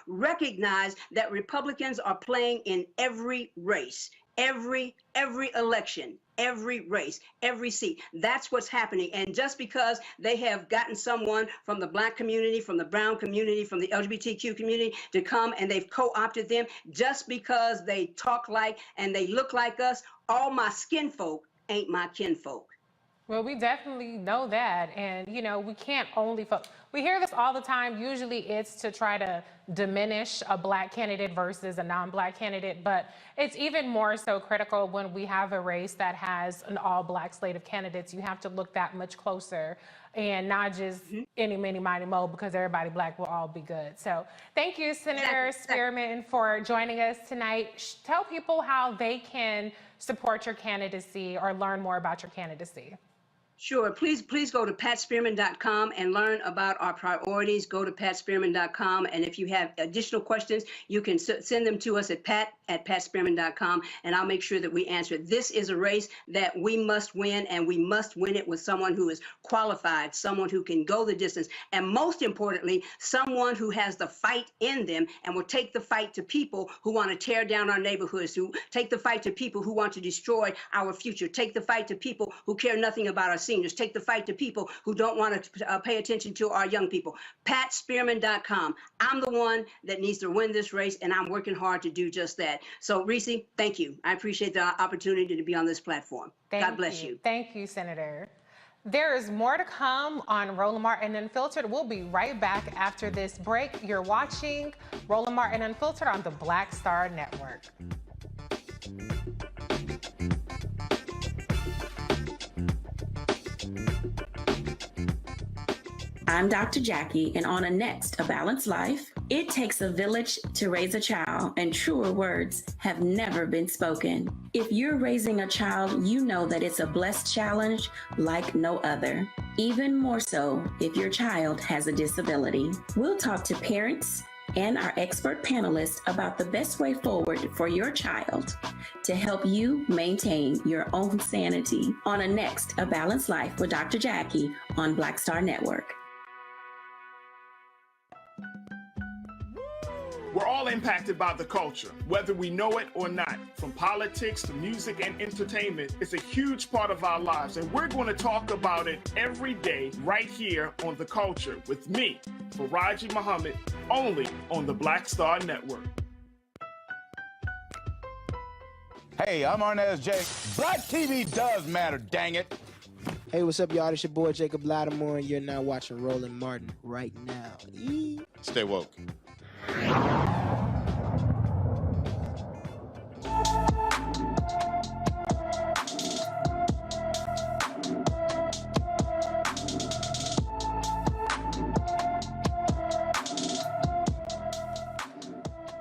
recognize that Republicans are playing in every race, every election, every race, every seat. That's what's happening. And just because they have gotten someone from the Black community, from the brown community, from the LGBTQ community to come, and they've co-opted them, just because they talk like and they look like us, all my skin folk ain't my kinfolk. Well, we definitely know that. And, you know, we can't only We hear this all the time. Usually it's to try to diminish a black candidate versus a non-black candidate, but it's even more so critical when we have a race that has an all-black slate of candidates. You have to look that much closer and not just any, many, mighty, mo, because everybody black will all be good. So thank you, Senator Spearman, for joining us tonight. Tell people how they can support your candidacy or learn more about your candidacy. Sure. Please go to patspearman.com and learn about our priorities. Go to patspearman.com. And if you have additional questions, you can send them to us at pat@patspearman.com, and I'll make sure that we answer it. This is a race that we must win, and we must win it with someone who is qualified, someone who can go the distance, and most importantly, someone who has the fight in them and will take the fight to people who want to tear down our neighborhoods, who take the fight to people who want to destroy our future, take the fight to people who care nothing about our seniors, take the fight to people who don't want to pay attention to our young people. PatSpearman.com. I'm the one that needs to win this race, and I'm working hard to do just that. So, Reese, thank you. I appreciate the opportunity to be on this platform. God bless you. Thank you, Senator. There is more to come on Roland Martin Unfiltered. We'll be right back after this break. You're watching Roland Martin Unfiltered on the Black Star Network. I'm Dr. Jackie, and on A Balanced Life, it takes a village to raise a child, and truer words have never been spoken. If you're raising a child, you know that it's a blessed challenge like no other. Even more so if your child has a disability. We'll talk to parents and our expert panelists about the best way forward for your child to help you maintain your own sanity on A Balanced Life with Dr. Jackie on Black Star Network. We're all impacted by the culture, whether we know it or not. From politics to music and entertainment, it's a huge part of our lives, and we're going to talk about it every day right here on The Culture with me, Faraji Muhammad, only on the Black Star Network. Hey, I'm Arnez J. Black TV does matter, dang it. Hey, what's up, y'all? It's your boy Jacob Lattimore, and you're now watching Roland Martin right now. Stay woke.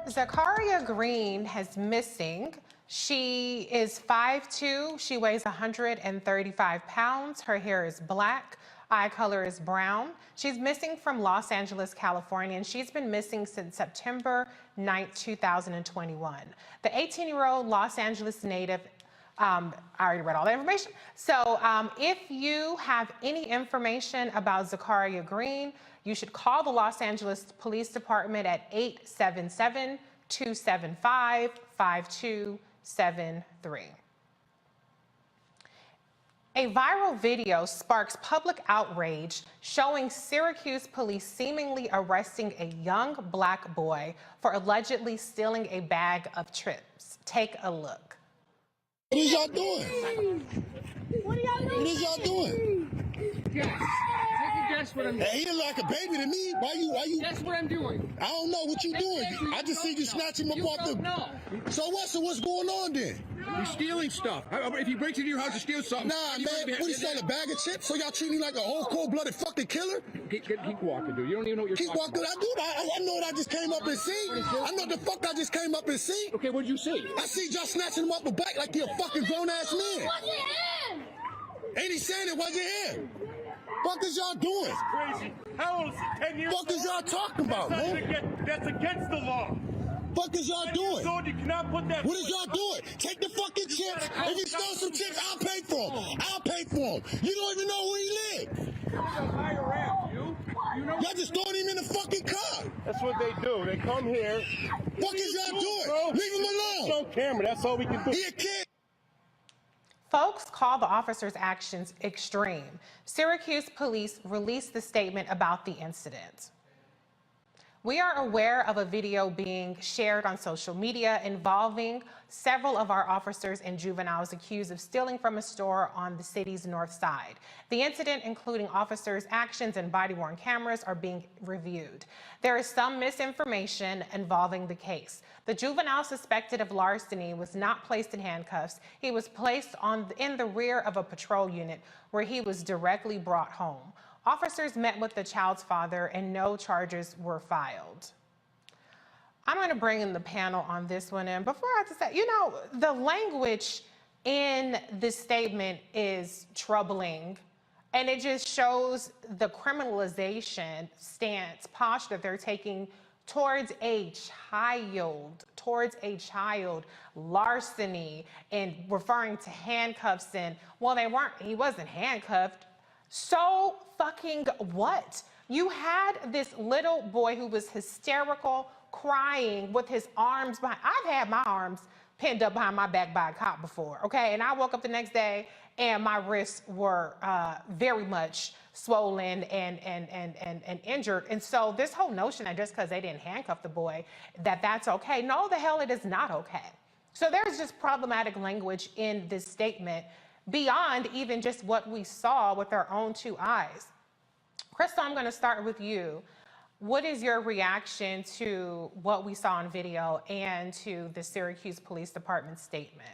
Zakaria Green is missing. She is 5'2". She weighs 135 pounds. Her hair is black. Eye color is brown. She's missing from Los Angeles, California, and she's been missing since September 9th, 2021. The 18-year-old Los Angeles native, I already read all that information. So if you have any information about Zakaria Green, you should call the Los Angeles Police Department at 877-275-5273. A viral video sparks public outrage showing Syracuse police seemingly arresting a young black boy for allegedly stealing a bag of chips. Take a look. What is y'all doing? What is y'all doing? Guess. Take a guess what I'm doing. Hey, he look like a baby to me. Why you? Guess what I'm doing. I don't know what you doing. I just see you snatch him up off the. So what? So what's going on then? You're stealing stuff. If he breaks into your house to steal something. Nah, man. What he selling, a bag of chips? So y'all treat me like a whole cold-blooded fucking killer? Keep walking, dude. You don't even know what you're Keep walking. I do. I know what I just came up and see. I know the fuck I just came up and see. Okay, what did you see? I see y'all snatching him up a bike like he a fucking grown-ass man. Ain't he saying it wasn't him? Fuck is y'all doing? That's crazy. How old is he? 10 years Fuck is y'all talking about, man? That's against the law. Fuck is y'all doing? You cannot put that. What is y'all doing? Take the fucking chips. If he stole some chips, I'll pay for him. I'll pay for him. You don't even know where he lives. Y'all just throwing him in the fucking car. That's what they do. They come here. Fuck is y'all doing? Leave him alone. Show camera. That's all we can do. He a kid. Folks call the officers' actions extreme. Syracuse police released the statement about the incident. We are aware of a video being shared on social media involving several of our officers and juveniles accused of stealing from a store on the city's north side. The incident, including officers' actions and body-worn cameras, are being reviewed. There is some misinformation involving the case. The juvenile suspected of larceny was not placed in handcuffs. He was placed in the rear of a patrol unit where he was directly brought home. Officers met with the child's father and no charges were filed. I'm going to bring in the panel on this one. And before I have to say, you know, the language in this statement is troubling. And it just shows the criminalization stance, posture they're taking towards a child, larceny, and referring to handcuffs. And, well, he wasn't handcuffed. So fucking what? You had this little boy who was hysterical, crying with his arms behind. I've had my arms pinned up behind my back by a cop before, okay? And I woke up the next day and my wrists were very much swollen and injured. And so this whole notion that just because they didn't handcuff the boy, that's okay. No, the hell it is not okay. So there's just problematic language in this statement beyond even just what we saw with our own two eyes. Crystal, I'm going to start with you. What is your reaction to what we saw on video and to the Syracuse Police Department statement?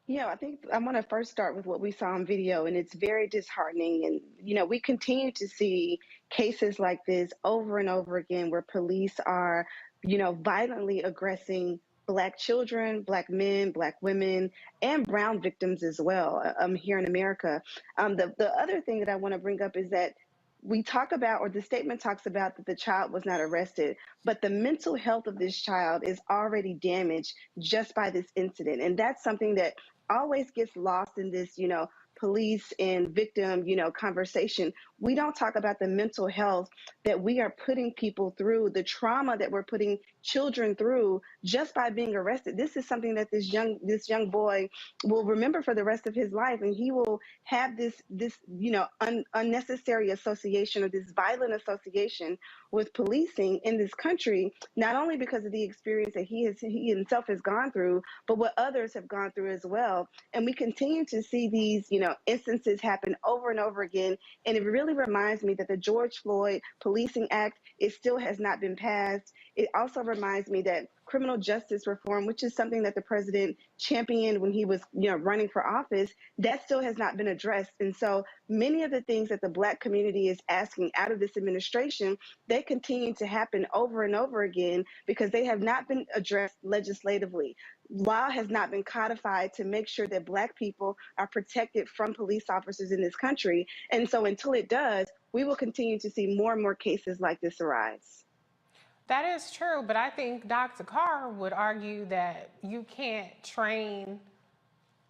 Yeah, I think I want to first start with what we saw on video, and it's very disheartening. And, you know, we continue to see cases like this over and over again where police are, you know, violently aggressing Black children, Black men, Black women, and brown victims as well here in America. The other thing that I want to bring up is that we talk about, or the statement talks about, that the child was not arrested, but the mental health of this child is already damaged just by this incident. And that's something that always gets lost in this, you know, police and victim, you know, conversation. We don't talk about the mental health that we are putting people through, the trauma that we're putting children through just by being arrested. This is something that this young boy will remember for the rest of his life, and he will have this you know, unnecessary association, or this violent association with policing in this country, not only because of the experience that he himself has gone through, but what others have gone through as well. And we continue to see these, you know, instances happen over and over again. And it really reminds me that the George Floyd Policing Act, it still has not been passed. It also reminds me that criminal justice reform, which is something that the president championed when he was, you know, running for office, that still has not been addressed. And so many of the things that the Black community is asking out of this administration, they continue to happen over and over again because they have not been addressed legislatively. Law has not been codified to make sure that Black people are protected from police officers in this country. And so until it does, we will continue to see more and more cases like this arise. That is true, but I think Dr. Carr would argue that you can't train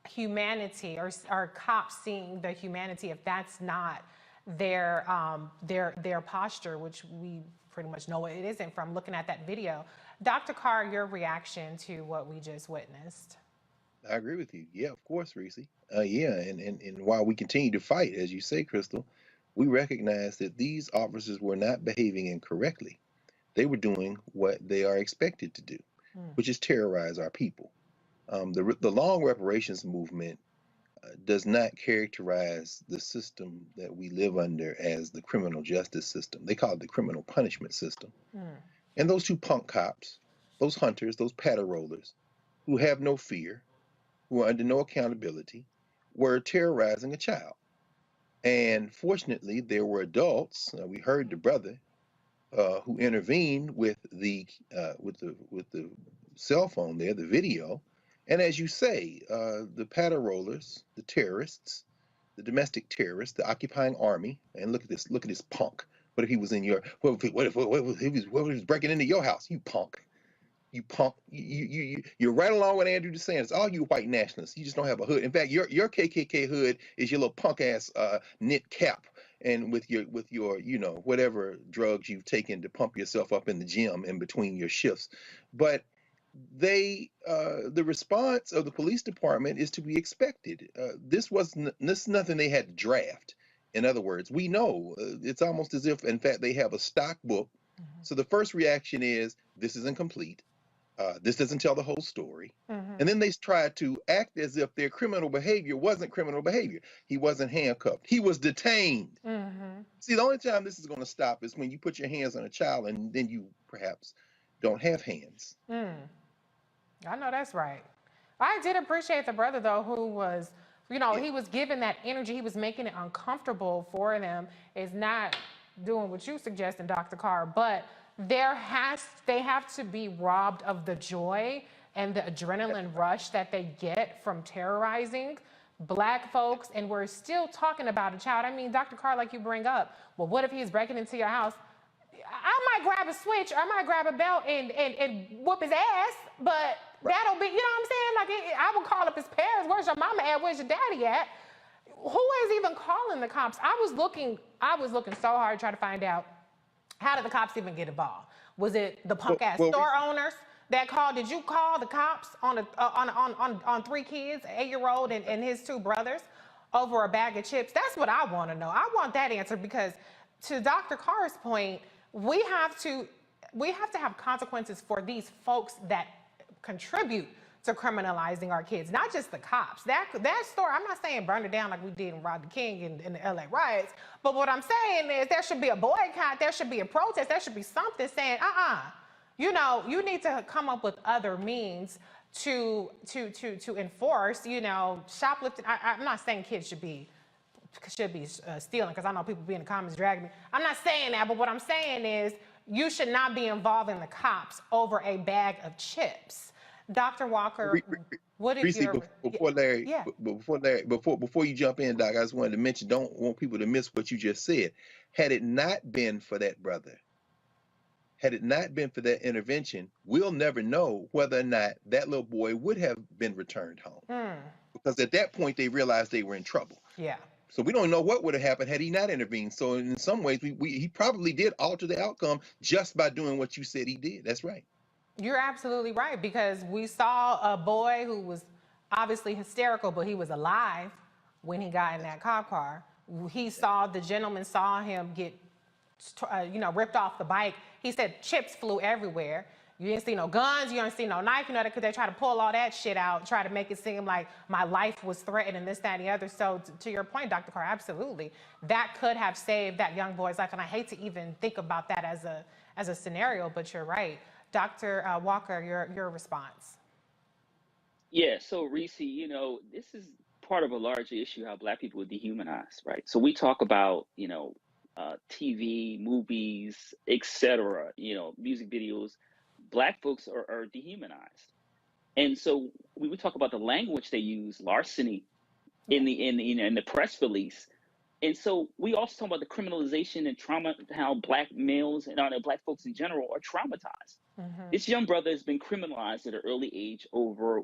humanity or cops seeing the humanity if that's not their posture, which we pretty much know it isn't from looking at that video. Dr. Carr, your reaction to what we just witnessed? I agree with you. Yeah, of course, Reese. Yeah, and while we continue to fight, as you say, Crystal, we recognize that these officers were not behaving incorrectly. They were doing what they are expected to do, which is terrorize our people. The long reparations movement does not characterize the system that we live under as the criminal justice system. They call it the criminal punishment system. And those two punk cops, those hunters, those patter rollers, who have no fear, who are under no accountability, were terrorizing a child. And fortunately, there were adults. We heard the brother who intervened with the cell phone there, the video. And as you say, the patter rollers, the terrorists, the domestic terrorists, the occupying army, and look at this punk. What if he was in your? What if he was breaking into your house? You punk. You punk. You're right along with Andrew DeSantis. All you white nationalists, you just don't have a hood. In fact, your KKK hood is your little punk ass knit cap, and with your you know, whatever drugs you've taken to pump yourself up in the gym in between your shifts. But the response of the police department is to be expected. This is nothing they had to draft. In other words, we know it's almost as if, in fact, they have a stock book So the first reaction is, this is incomplete. This doesn't tell the whole story. And then they try to act as if their criminal behavior wasn't criminal behavior. He wasn't handcuffed. He was detained. See, the only time this is going to stop is when you put your hands on a child and then you perhaps don't have hands. I know that's right. I did appreciate the brother, though, who was, you know, he was giving that energy. He was making it uncomfortable for them. Is not doing what you suggesting, Dr. Carr, but they have to be robbed of the joy and the adrenaline rush that they get from terrorizing Black folks. And we're still talking about a child. I mean, Dr. Carr, like you bring up, well, what if he's breaking into your house? I might grab a switch, or I might grab a belt and whoop his ass, but that'll be, you know what I'm saying? Like, I would call up his parents. Where's your mama at? Where's your daddy at? Who is even calling the cops? I was looking so hard to try to find out, how did the cops even get involved? Was it the punk ass store owners that called? Did you call the cops on 3 kids, an 8-year-old and his 2 brothers, over a bag of chips? That's what I want to know. I want that answer, because to Dr. Carr's point, we have to have consequences for these folks that contribute to criminalizing our kids, not just the cops. That store, I'm not saying burn it down like we did in Rodney King in the LA riots, but what I'm saying is there should be a boycott, there should be a protest, there should be something saying, you know, you need to come up with other means to enforce, you know, shoplifting. I'm not saying kids should be stealing, because I know people be in the comments dragging me. I'm not saying that, but what I'm saying is you should not be involving the cops over a bag of chips. Dr. Walker, what is your... Before Larry, before you jump in, Doc, I just wanted to mention, don't want people to miss what you just said. Had it not been for that brother, had it not been for that intervention, we'll never know whether or not that little boy would have been returned home. Because at that point, they realized they were in trouble. Yeah. So we don't know what would have happened had he not intervened. So in some ways, he probably did alter the outcome just by doing what you said he did. That's right. You're absolutely right, because we saw a boy who was obviously hysterical, but he was alive when he got in that cop car. The gentleman saw him get, ripped off the bike. He said chips flew everywhere. You didn't see no guns, you didn't see no knife, you know, because they try to pull all that shit out, try to make it seem like my life was threatened and this, that, and the other. So to your point, Dr. Carr, absolutely. That could have saved that young boy's life. And I hate to even think about that as a scenario, but you're right. Dr. Walker, your response. Yeah, so Reese, you know, this is part of a larger issue, how Black people are dehumanized, right? So we talk about, you know, TV, movies, etc., you know, music videos. Black folks are dehumanized. And so we would talk about the language they use, larceny, in the press release. And so we also talk about the criminalization and trauma, how Black males and Black folks in general are traumatized. This young brother has been criminalized at an early age over,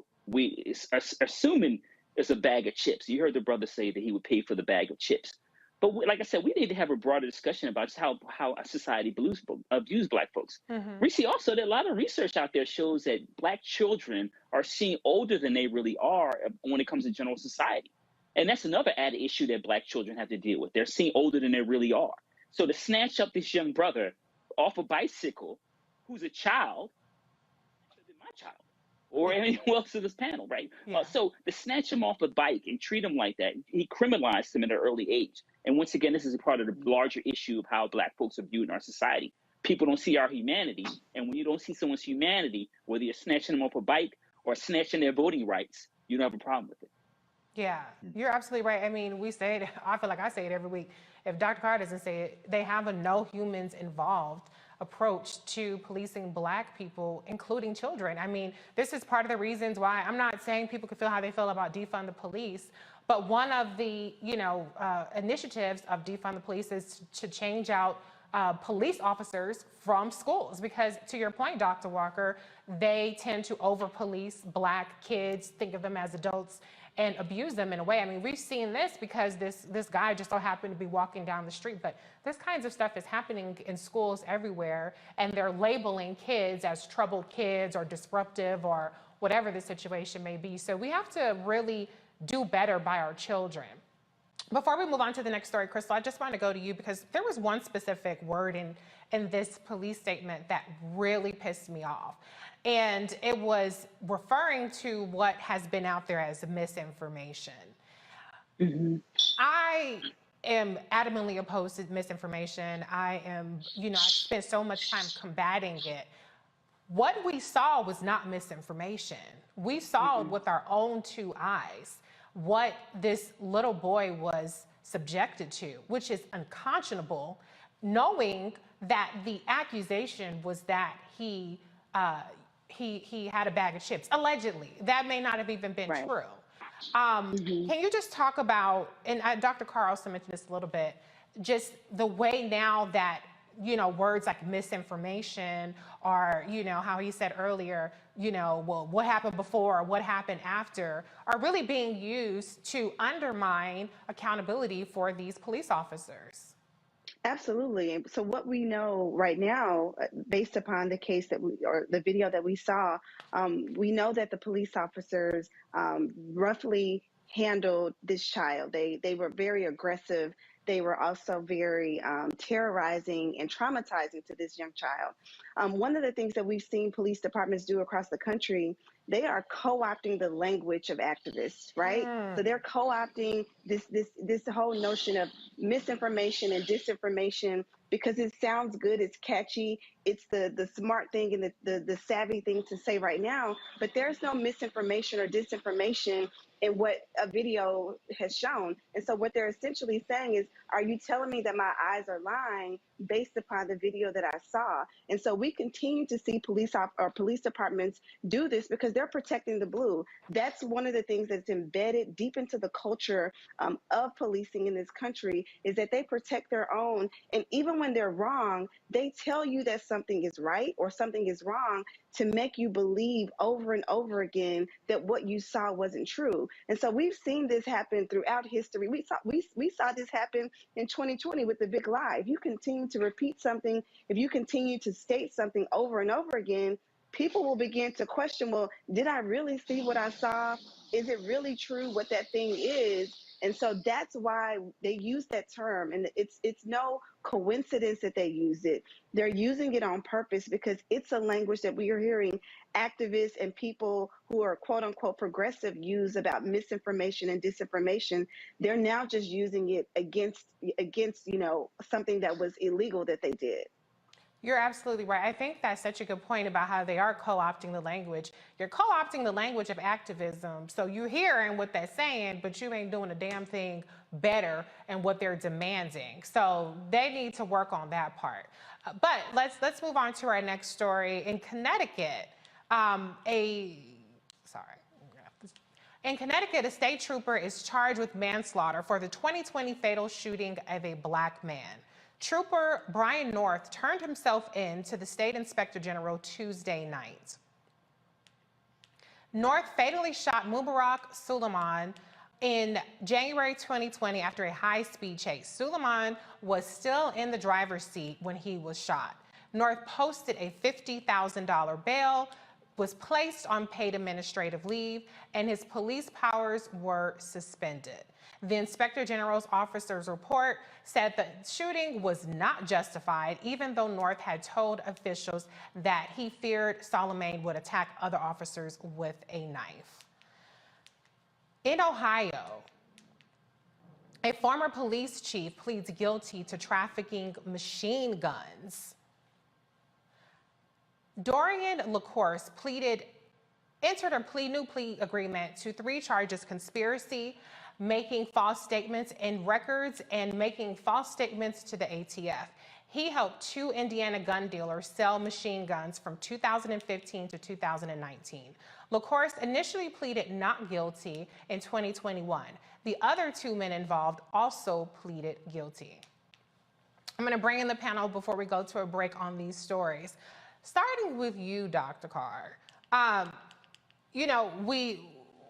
assuming it's a bag of chips. You heard the brother say that he would pay for the bag of chips. But like I said, we need to have a broader discussion about just how society abuse Black folks. We see also that a lot of research out there shows that Black children are seen older than they really are when it comes to general society. And that's another added issue that Black children have to deal with. They're seen older than they really are. So to snatch up this young brother off a bicycle, who's a child, my child, or anyone else in this panel, right? Yeah. So to snatch him off a bike and treat him like that, he criminalized him at an early age. And once again, this is a part of the larger issue of how Black folks are viewed in our society. People don't see our humanity. And when you don't see someone's humanity, whether you're snatching them off a bike or snatching their voting rights, you don't have a problem with it. Yeah, you're absolutely right. I mean, we say it, I feel like I say it every week. If Dr. Carr doesn't say it, they have a no humans involved approach to policing Black people, including children. I mean, this is part of the reasons why I'm not saying people can feel how they feel about defund the police, but one of the, initiatives of defund the police is to change out police officers from schools, because to your point, Dr. Walker, they tend to over-police Black kids, think of them as adults, and abuse them in a way. I mean, we've seen this because this guy just so happened to be walking down the street, but this kinds of stuff is happening in schools everywhere, and they're labeling kids as troubled kids or disruptive or whatever the situation may be. So we have to really do better by our children. Before we move on to the next story, Crystal, I just want to go to you because there was one specific word in this police statement that really pissed me off. And it was referring to what has been out there as misinformation. I am adamantly opposed to misinformation. I spent so much time combating it. What we saw was not misinformation. We saw with our own two eyes what this little boy was subjected to, which is unconscionable, knowing that the accusation was that he had a bag of chips, allegedly. That may not have even been true. Can you just talk about, and Dr. Carr also mentioned this a little bit, just the way now that, words like misinformation or, how he said earlier, well, what happened before or what happened after are really being used to undermine accountability for these police officers. Absolutely. So what we know right now, based upon the case or the video that we saw, we know that the police officers roughly handled this child. They were very aggressive. They were also very terrorizing and traumatizing to this young child. One of the things that we've seen police departments do across the country, they are co-opting the language of activists, right? So they're co-opting this whole notion of misinformation and disinformation because it sounds good, it's catchy, it's the smart thing and the savvy thing to say right now, but there's no misinformation or disinformation in what a video has shown. And so what they're essentially saying is, are you telling me that my eyes are lying based upon the video that I saw? And so we continue to see police departments do this because they're protecting the blue. That's one of the things that's embedded deep into the culture of policing in this country, is that they protect their own. And even when they're wrong, they tell you that something is right or something is wrong to make you believe over and over again that what you saw wasn't true. And so we've seen this happen throughout history. We saw this happen in 2020 with the big lie. If you continue to repeat something, if you continue to state something over and over again, people will begin to question, well, did I really see what I saw? Is it really true what that thing is? And so that's why they use that term. And it's no coincidence that they use it. They're using it on purpose because it's a language that we are hearing activists and people who are quote unquote progressive use about misinformation and disinformation. They're now just using it against something that was illegal that they did. You're absolutely right. I think that's such a good point about how they are co-opting the language. You're co-opting the language of activism. So you're hearing what they're saying, but you ain't doing a damn thing better in what they're demanding. So they need to work on that part. But let's move on to our next story. In Connecticut, in Connecticut, a state trooper is charged with manslaughter for the 2020 fatal shooting of a Black man. Trooper Brian North turned himself in to the state inspector general Tuesday night. North fatally shot Mubarak Suleiman in January 2020 after a high-speed chase. Suleiman was still in the driver's seat when he was shot. North posted a $50,000 bail, was placed on paid administrative leave, and his police powers were suspended. The Inspector General's officer's report said the shooting was not justified, even though North had told officials that he feared Suleiman would attack other officers with a knife. In Ohio, a former police chief pleads guilty to trafficking machine guns. Dorian LaCourse entered a new plea agreement to 3 charges: conspiracy, making false statements in records, and making false statements to the ATF. He helped 2 Indiana gun dealers sell machine guns from 2015 to 2019. LaCourse initially pleaded not guilty in 2021. The other 2 men involved also pleaded guilty. I'm going to bring in the panel before we go to a break on these stories. Starting with you, Dr. Carr.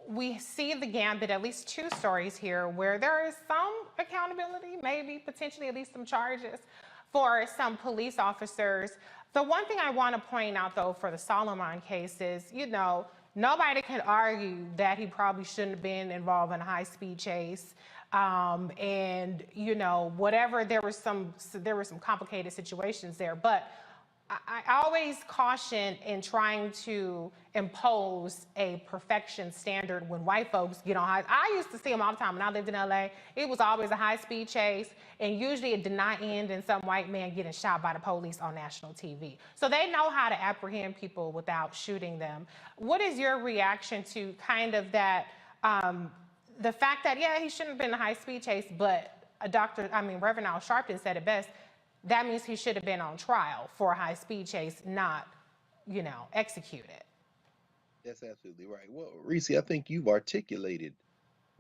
We see the gambit, at least 2 stories here, where there is some accountability, maybe potentially at least some charges for some police officers. The one thing I want to point out, though, for the Suleiman case is, nobody can argue that he probably shouldn't have been involved in a high-speed chase. And you know, whatever, there were some complicated situations there, but I always caution in trying to impose a perfection standard when white folks get on high. I used to see them all the time when I lived in LA. It was always a high-speed chase, and usually it did not end in some white man getting shot by the police on national TV. So they know how to apprehend people without shooting them. What is your reaction to kind of that, the fact that, yeah, he shouldn't have been in a high-speed chase, but Reverend Al Sharpton said it best, that means he should have been on trial for a high-speed chase, not, you know, executed. That's absolutely right. Well, Reese, I think you've articulated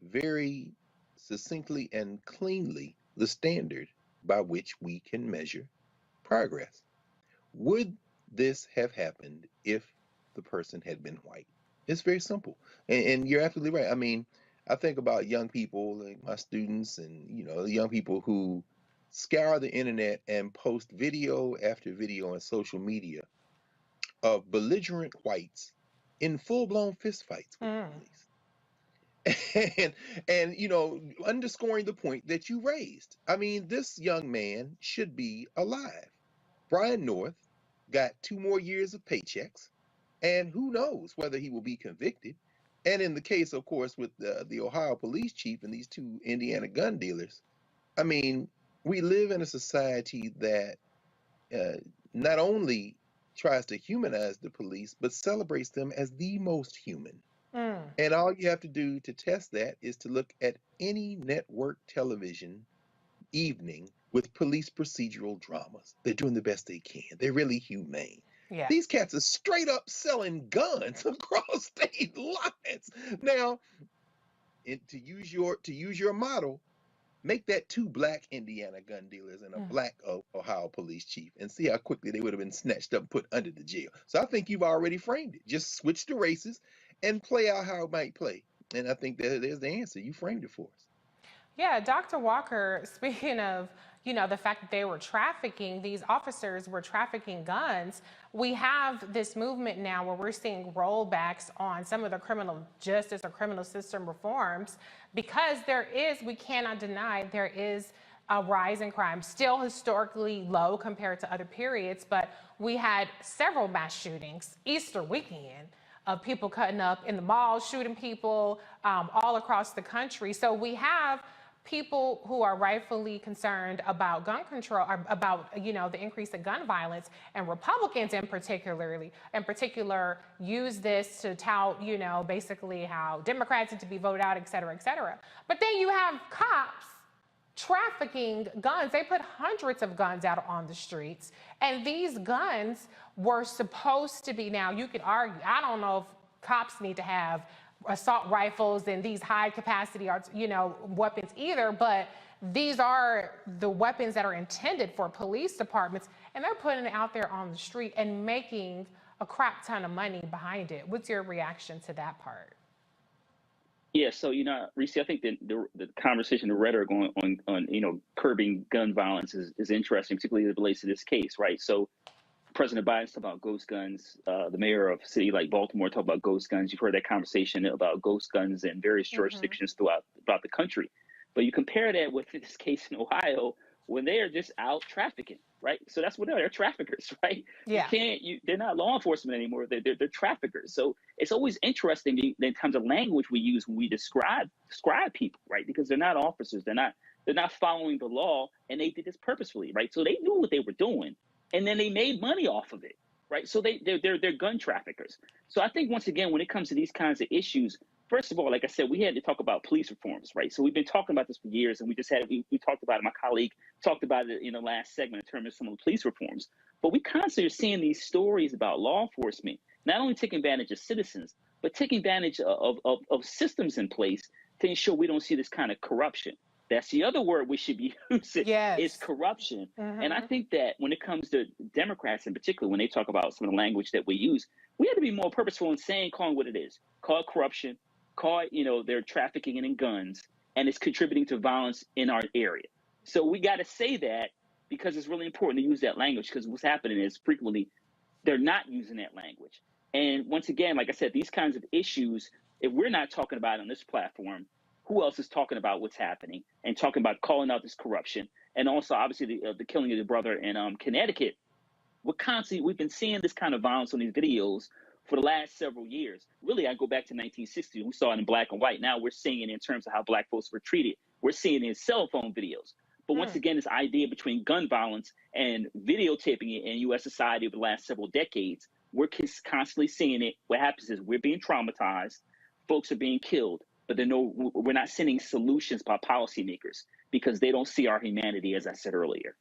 very succinctly and cleanly the standard by which we can measure progress. Would this have happened if the person had been white? It's very simple. And you're absolutely right. I mean, I think about young people, like my students, and, you know, the young people who scour the internet and post video after video on social media of belligerent whites in full-blown fistfights with the police. And you know, underscoring the point that you raised. I mean, this young man should be alive. Brian North got 2 more years of paychecks, and who knows whether he will be convicted. And in the case, of course, with the Ohio police chief and these 2 Indiana gun dealers, I mean, we live in a society that not only tries to humanize the police, but celebrates them as the most human. And all you have to do to test that is to look at any network television evening with police procedural dramas. They're doing the best they can. They're really humane. Yeah. These cats are straight up selling guns across state lines. Now, to use your model, make that 2 black Indiana gun dealers and a black Ohio police chief, and see how quickly they would have been snatched up and put under the jail. So I think you've already framed it. Just switch the races and play out how it might play. And I think there's the answer. You framed it for us. Yeah, Dr. Walker, speaking of, you know, the fact that they were trafficking, these officers were trafficking guns, we have this movement now where we're seeing rollbacks on some of the criminal justice or criminal system reforms, because we cannot deny there is a rise in crime, still historically low compared to other periods, but we had several mass shootings Easter weekend of people cutting up in the malls, shooting people all across the country. So we have people who are rightfully concerned about gun control, about, you know, the increase in gun violence, and Republicans in particular use this to tout, you know, basically how Democrats need to be voted out, et cetera, et cetera. But then you have cops trafficking guns. They put hundreds of guns out on the streets, and these guns were supposed to be, now you could argue, I don't know if cops need to have assault rifles and these high capacity, you know, weapons either, but these are the weapons that are intended for police departments, and they're putting it out there on the street and making a crap ton of money behind it. What's your reaction to that part? Yeah, so, you know, Reese, I think the conversation, the rhetoric on you know, curbing gun violence is interesting, particularly as it relates to this case, right? So President Biden's talking about ghost guns. The mayor of a city like Baltimore talked about ghost guns. You've heard that conversation about ghost guns in various jurisdictions throughout the country. But you compare that with this case in Ohio, when they are just out trafficking, right? So that's what they're traffickers, right? Yeah. They're not law enforcement anymore. They're traffickers. So it's always interesting in terms of language we use when we describe people, right? Because they're not officers. They're not following the law, and they did this purposefully, right? So they knew what they were doing, and then they made money off of it, right? So they're gun traffickers. So I think, once again, when it comes to these kinds of issues, first of all, like I said, we had to talk about police reforms, right? So we've been talking about this for years, and we talked about it. My colleague talked about it in the last segment in terms of some of the police reforms. But we constantly are seeing these stories about law enforcement not only taking advantage of citizens, but taking advantage of systems in place to ensure we don't see this kind of corruption. That's the other word we should be using, is corruption. And I think that when it comes to Democrats in particular, when they talk about some of the language that we use, we have to be more purposeful in calling what it is. Call it corruption, call it, you know, they're trafficking in guns, and it's contributing to violence in our area. So we got to say that, because it's really important to use that language, because what's happening is frequently they're not using that language. And once again, like I said, these kinds of issues, if we're not talking about it on this platform, who else is talking about what's happening and talking about calling out this corruption? And also, obviously, the killing of the brother in Connecticut. We've been seeing this kind of violence on these videos for the last several years. Really, I go back to 1960. We saw it in black and white. Now we're seeing it in terms of how black folks were treated. We're seeing it in cell phone videos. But once again, this idea between gun violence and videotaping it in U.S. society over the last several decades, we're constantly seeing it. What happens is we're being traumatized. Folks are being killed. But we're not sending solutions by policymakers because they don't see our humanity, as I said earlier.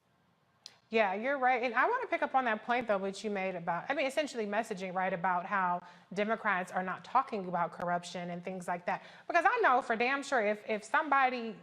Yeah, you're right. And I want to pick up on that point, though, which you made about, essentially messaging, right, about how Democrats are not talking about corruption and things like that. Because I know for damn sure if somebody,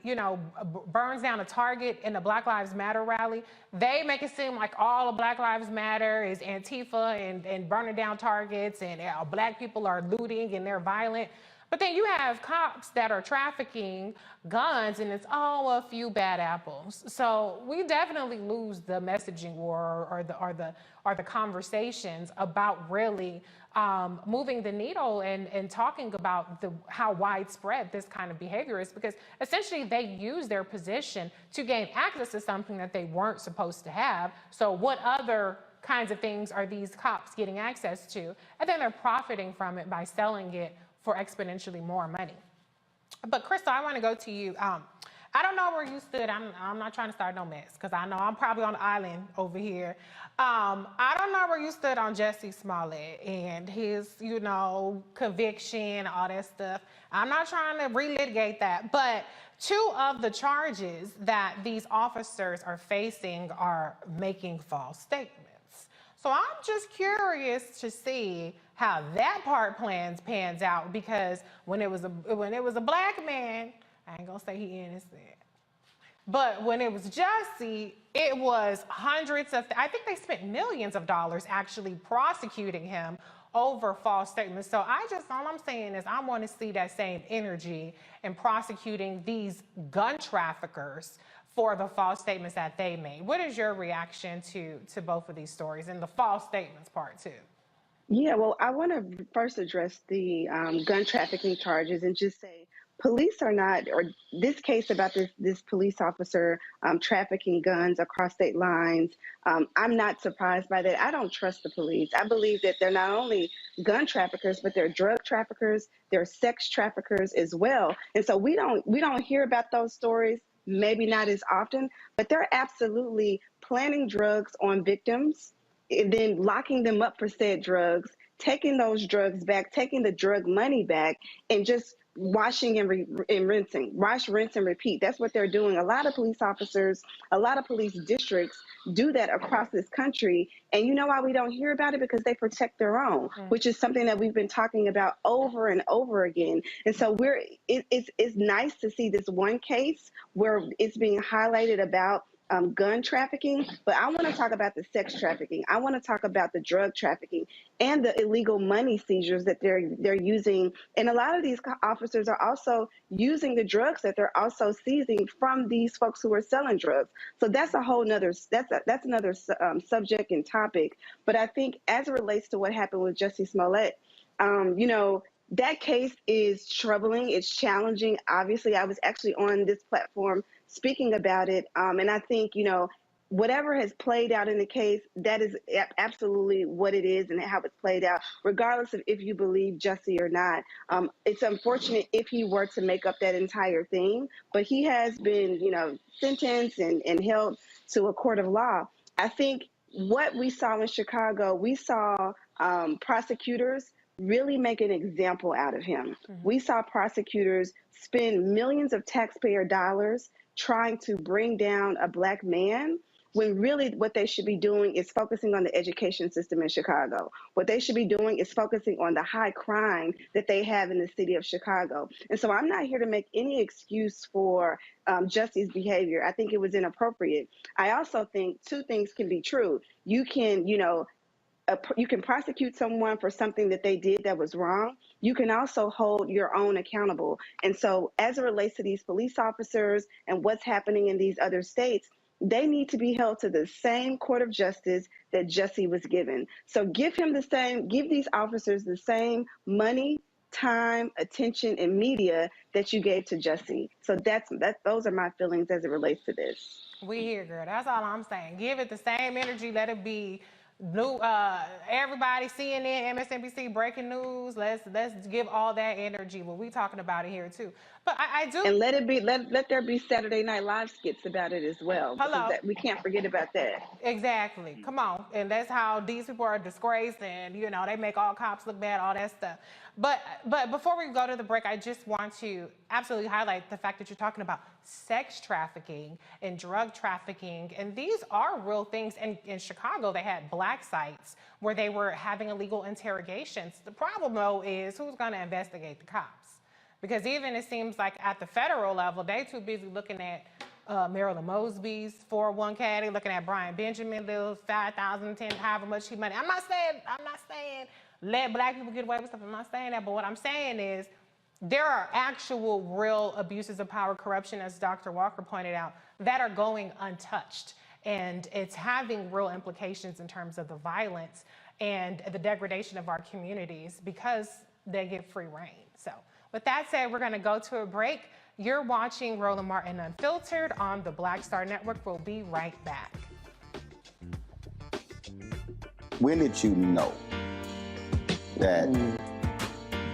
burns down a Target in a Black Lives Matter rally, they make it seem like all of Black Lives Matter is Antifa and burning down Targets and black people are looting and they're violent. But then you have cops that are trafficking guns and it's a few bad apples. So we definitely lose the messaging war or the conversations about really moving the needle and talking about how widespread this kind of behavior is, because essentially they use their position to gain access to something that they weren't supposed to have. So what other kinds of things are these cops getting access to? And then they're profiting from it by selling it for exponentially more money. But Crystal, I want to go to you. I don't know where you stood. I'm not trying to start no mess because I know I'm probably on the island over here. I don't know where you stood on Jussie Smollett and his, conviction, all that stuff. I'm not trying to relitigate that, but 2 of the charges that these officers are facing are making false statements. So I'm just curious to see how that part pans out, because when it was a black man, I ain't gonna say he innocent, but when it was Jussie, it was hundreds of, I think they spent millions of dollars actually prosecuting him over false statements. So all I'm saying is I want to see that same energy in prosecuting these gun traffickers for the false statements that they made. What is your reaction to both of these stories and the false statements part too? Yeah, well, I want to first address the gun trafficking charges and just say police are not, or this case about this police officer trafficking guns across state lines, I'm not surprised by that. I don't trust the police. I believe that they're not only gun traffickers, but they're drug traffickers, they're sex traffickers as well. And so we don't hear about those stories, maybe not as often, but they're absolutely planting drugs on victims and then locking them up for said drugs, taking those drugs back, taking the drug money back, and just washing and rinsing. Wash, rinse, and repeat. That's what they're doing. A lot of police officers, a lot of police districts do that across this country. And you know why we don't hear about it? Because they protect their own, which is something that we've been talking about over and over again. And so it's nice to see this one case where it's being highlighted about gun trafficking, but I want to talk about the sex trafficking. I want to talk about the drug trafficking and the illegal money seizures that they're using. And a lot of these officers are also using the drugs that they're also seizing from these folks who are selling drugs. So that's a whole nother, that's another subject and topic. But I think as it relates to what happened with Jussie Smollett, that case is troubling. It's challenging. Obviously, I was actually on this platform speaking about it. And I think, whatever has played out in the case, that is absolutely what it is and how it's played out, regardless of if you believe Jussie or not. It's unfortunate if he were to make up that entire thing, but he has been, sentenced and held to a court of law. I think what we saw in Chicago, we saw prosecutors really make an example out of him. We saw prosecutors spend millions of taxpayer dollars trying to bring down a black man, when really what they should be doing is focusing on the education system in Chicago. What they should be doing is focusing on the high crime that they have in the city of Chicago. And so I'm not here to make any excuse for Jussie's behavior. I think it was inappropriate. I also think 2 things can be true. You can, you can prosecute someone for something that they did that was wrong. You can also hold your own accountable. And so as it relates to these police officers and what's happening in these other states, they need to be held to the same court of justice that Jussie was given. So give these officers the same money time, attention, and media that you gave to Jussie. So those are my feelings as it relates to this. We here, girl. That's all I'm saying. Give it the same energy. Let it be new. Everybody, CNN, MSNBC, breaking news. Let's give all that energy. But we talking about it here too. But I do. And let there be Saturday Night Live skits about it as well. Hello. We can't forget about that. Exactly. Come on. And that's how these people are disgraced, and they make all cops look bad, all that stuff. But before we go to the break, I just want to absolutely highlight the fact that you're talking about sex trafficking and drug trafficking. And these are real things. And in Chicago, they had black sites where they were having illegal interrogations. The problem, though, is who's going to investigate the cops? Because even it seems like at the federal level, they too busy looking at Marilyn Mosby's 401k. They're looking at Brian Benjamin, little 5,000, 10, however much he money. I'm not saying let black people get away with stuff. I'm not saying that. But what I'm saying is there are actual real abuses of power, corruption, as Dr. Walker pointed out, that are going untouched. And it's having real implications in terms of the violence and the degradation of our communities because they get free reign. So with that said, we're going to go to a break. You're watching Roland Martin Unfiltered on the Black Star Network. We'll be right back. When did you know that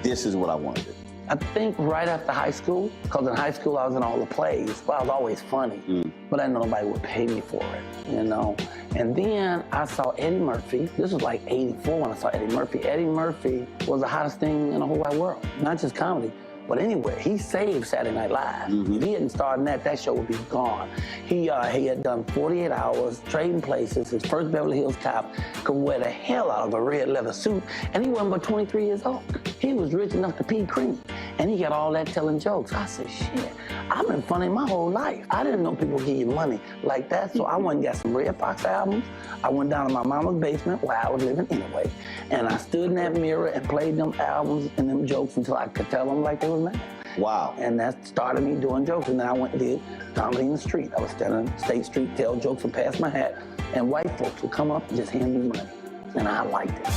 this is what I wanted to do? I think right after high school, because in high school I was in all the plays, but I was always funny, but I didn't know nobody would pay me for it, And then I saw Eddie Murphy. This was like '84 when I saw Eddie Murphy. Eddie Murphy was the hottest thing in the whole wide world, not just comedy. But anyway, he saved Saturday Night Live. If he hadn't started that show would be gone. He had done 48 Hours, Trading Places. His first Beverly Hills Cop could wear the hell out of a red leather suit, and he wasn't but 23 years old. He was rich enough to pee cream, and he got all that telling jokes. I said, shit, I've been funny my whole life. I didn't know people give you money like that, so I went and got some Red Fox albums. I went down to my mama's basement where I was living anyway, and I stood in that mirror and played them albums and them jokes until I could tell them like they was mad. Wow. And that started me doing jokes, and then I went and did comedy in the street. I was standing on State Street, tell jokes and pass my hat, and white folks would come up and just hand me money, and I liked it.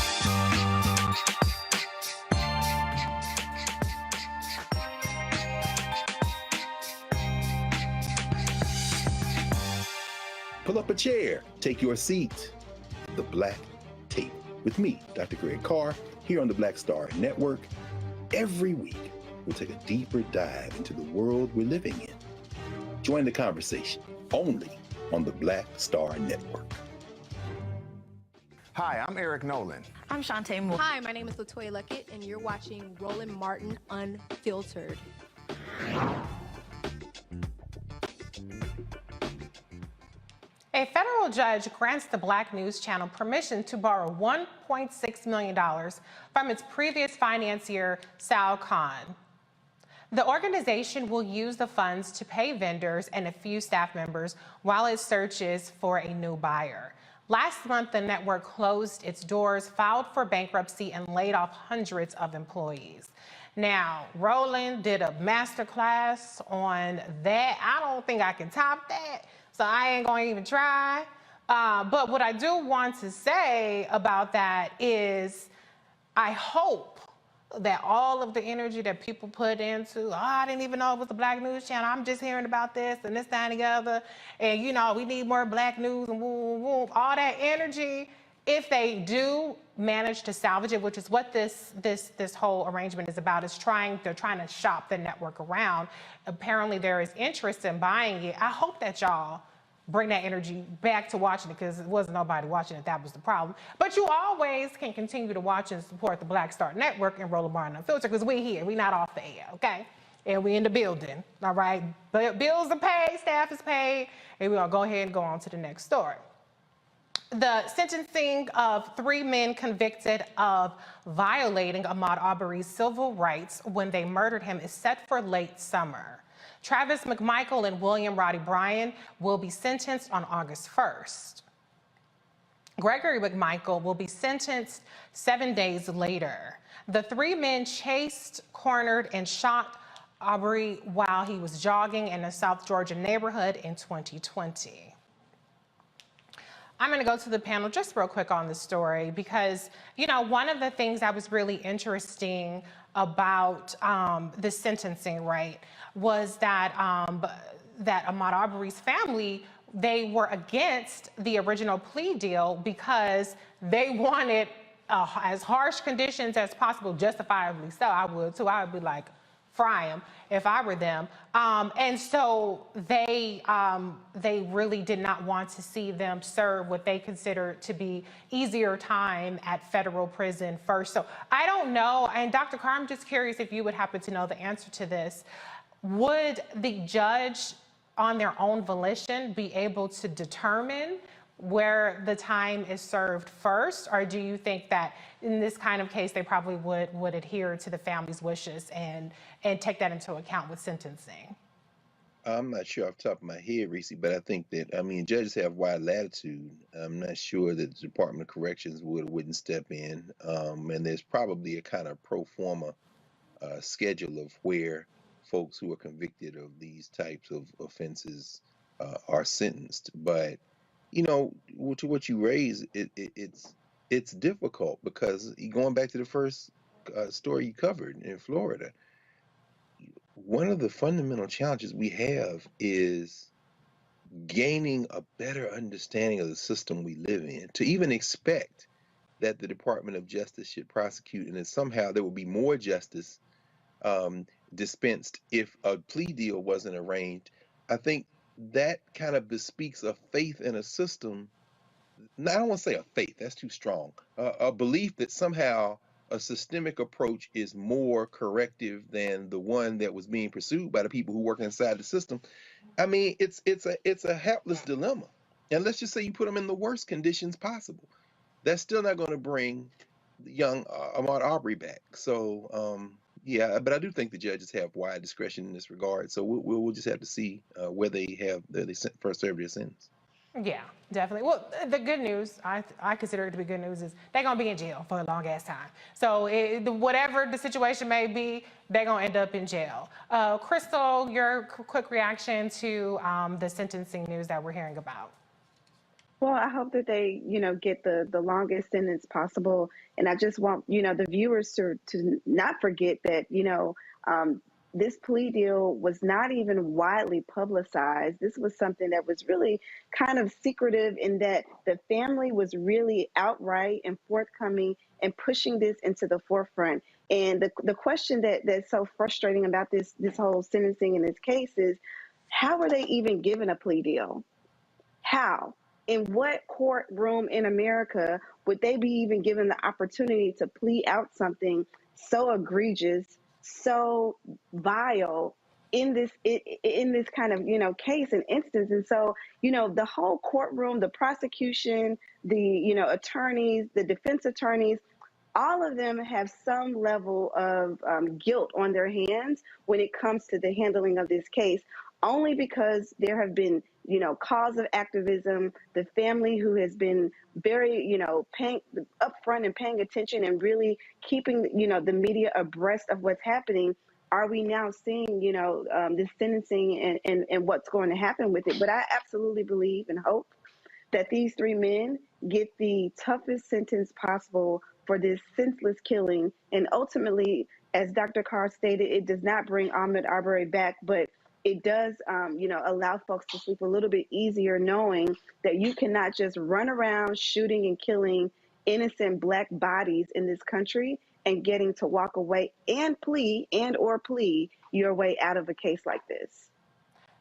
Pull up a chair, take your seat. The Black Tape with me, Dr. Greg Carr, here on the Black Star Network. Every week, we'll take a deeper dive into the world we're living in. Join the conversation only on the Black Star Network. Hi, I'm Eric Nolan. I'm Shantae Moore. Hi, my name is LaToya Luckett, and you're watching Roland Martin Unfiltered. A federal judge grants the Black News Channel permission to borrow $1.6 million from its previous financier, Sal Khan. The organization will use the funds to pay vendors and a few staff members while it searches for a new buyer. Last month, the network closed its doors, filed for bankruptcy, and laid off hundreds of employees. Now, Roland did a masterclass on that. I don't think I can top that, so I ain't gonna even try. But what I do want to say about that is I hope that all of the energy that people put into, I didn't even know it was the Black News Channel, I'm just hearing about this and this, that, and the other, and we need more Black news and woo, woo, woo, all that energy, if they do manage to salvage it, which is what this whole arrangement is about, is they're trying to shop the network around. Apparently there is interest in buying it. I hope that y'all bring that energy back to watching it, because it wasn't nobody watching it. That was the problem. But you always can continue to watch and support the Black Star Network and Roland Martin Unfiltered, because we here. We not off the air, okay? And we in the building, all right? But bills are paid, staff is paid, and we're gonna go ahead and go on to the next story. The sentencing of 3 men convicted of violating Ahmaud Arbery's civil rights when they murdered him is set for late summer. Travis McMichael and William Roddy Bryan will be sentenced on August 1st. Gregory McMichael will be sentenced 7 days later. The 3 men chased, cornered, and shot Arbery while he was jogging in a South Georgia neighborhood in 2020. I'm going to go to the panel just real quick on the story because, you know, one of the things that was really interesting about the sentencing, right, was that that Ahmaud Arbery's family, they were against the original plea deal because they wanted as harsh conditions as possible, justifiably so. I would too. I would be like, fry them if I were them. And so they really did not want to see them serve what they consider to be easier time at federal prison first. So I don't know. And Dr. Carr, I'm just curious if you would happen to know the answer to this. Would the judge on their own volition be able to determine where the time is served first? Or do you think that in this kind of case, they probably would adhere to the family's wishes and take that into account with sentencing? I'm not sure off the top of my head, Reese, but I think that, I mean, judges have wide latitude. I'm not sure that the Department of Corrections wouldn't step in. And there's probably a kind of pro forma schedule of where folks who are convicted of these types of offenses are sentenced. But, you know, to what you raise, it's difficult because going back to the first story you covered in Florida, one of the fundamental challenges we have is gaining a better understanding of the system we live in. To even expect that the Department of Justice should prosecute and that somehow there will be more justice dispensed if a plea deal wasn't arranged, I think that kind of bespeaks a faith in a system. Now, I don't want to say a faith, that's too strong. A belief that somehow a systemic approach is more corrective than the one that was being pursued by the people who work inside the system. I mean, it's a helpless dilemma. And let's just say you put them in the worst conditions possible. That's still not going to bring young Ahmaud Arbery back. So, yeah, but I do think the judges have wide discretion in this regard. So we'll just have to see where they first serve their sentence. Yeah, definitely. Well, the good news, I consider it to be good news, is they're going to be in jail for a long ass time. So whatever the situation may be, they're going to end up in jail. Crystal, your quick reaction to the sentencing news that we're hearing about. Well, I hope that they, you know, get the longest sentence possible. And I just want, you know, the viewers to not forget that, you know, this plea deal was not even widely publicized. This was something that was really kind of secretive in that the family was really outright and forthcoming and pushing this into the forefront. And the question that's so frustrating about this whole sentencing in this case is, how were they even given a plea deal? How? In what courtroom in America would they be even given the opportunity to plea out something so egregious, so vile in this kind of, you know, case and instance? And so, you know, the whole courtroom, the prosecution, the, you know, attorneys, the defense attorneys, all of them have some level of guilt on their hands when it comes to the handling of this case, only because there have been, you know, cause of activism, the family who has been very, you know, paying upfront and paying attention and really keeping, you know, the media abreast of what's happening. Are we now seeing, you know, this sentencing and what's going to happen with it? But I absolutely believe and hope that these three men get the toughest sentence possible for this senseless killing. And ultimately, as Dr. Carr stated, it does not bring Ahmaud Arbery back, but it does, you know, allow folks to sleep a little bit easier knowing that you cannot just run around shooting and killing innocent Black bodies in this country and getting to walk away and plea your way out of a case like this.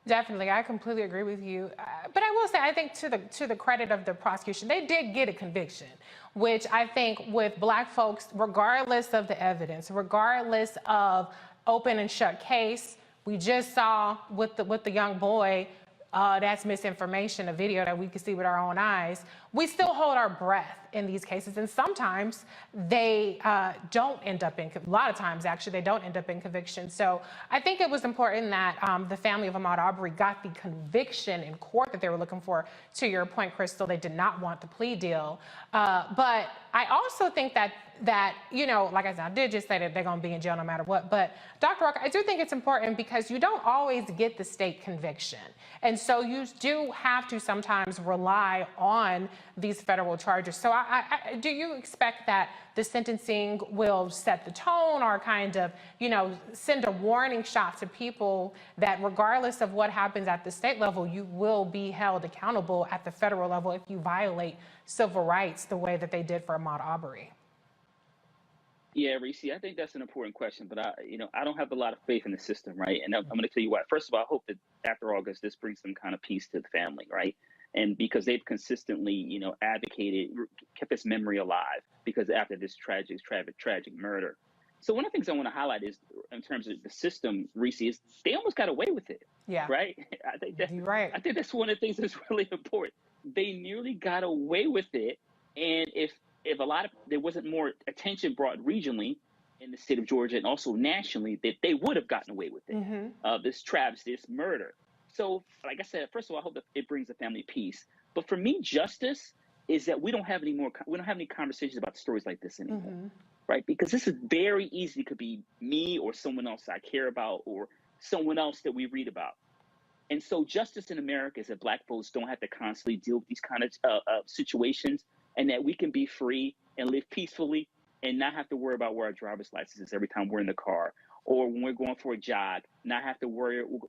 Definitely, I completely agree with you. But I will say, I think to the credit of the prosecution, they did get a conviction, which I think with Black folks, regardless of the evidence, regardless of open and shut case, we just saw with the young boy, that's misinformation, a video that we could see with our own eyes. We still hold our breath in these cases, and sometimes they don't end up in, a lot of times actually, they don't end up in conviction. So I think it was important that the family of Ahmaud Arbery got the conviction in court that they were looking for. To your point, Crystal, they did not want the plea deal. But I also think that, you know, like I said, I did just say that they're going to be in jail no matter what. But Dr. Rock, I do think it's important because you don't always get the state conviction. And so you do have to sometimes rely on these federal charges. So do you expect that the sentencing will set the tone or kind of, you know, send a warning shot to people that regardless of what happens at the state level, you will be held accountable at the federal level if you violate civil rights the way that they did for Ahmaud Arbery? Yeah, Reese, I think that's an important question, but I don't have a lot of faith in the system, right? And I'm going to tell you why. First of all, I hope that after August, this brings some kind of peace to the family, right? And because they've consistently, you know, advocated, kept this memory alive because after this tragic murder. So one of the things I want to highlight is in terms of the system, Reese, is they almost got away with it. Yeah. Right? I think that's one of the things that's really important. They nearly got away with it. And if there wasn't more attention brought regionally in the state of Georgia and also nationally, that they would have gotten away with it. This travesty, this murder. So, like I said, first of all, I hope that it brings the family peace. But for me, justice is that we don't have any conversations about stories like this anymore, right? Because this is very easy. It could be me or someone else I care about or someone else that we read about. And so justice in America is that Black folks don't have to constantly deal with these kind of situations, and that we can be free and live peacefully and not have to worry about where our driver's license is every time we're in the car or when we're going for a jog, not have to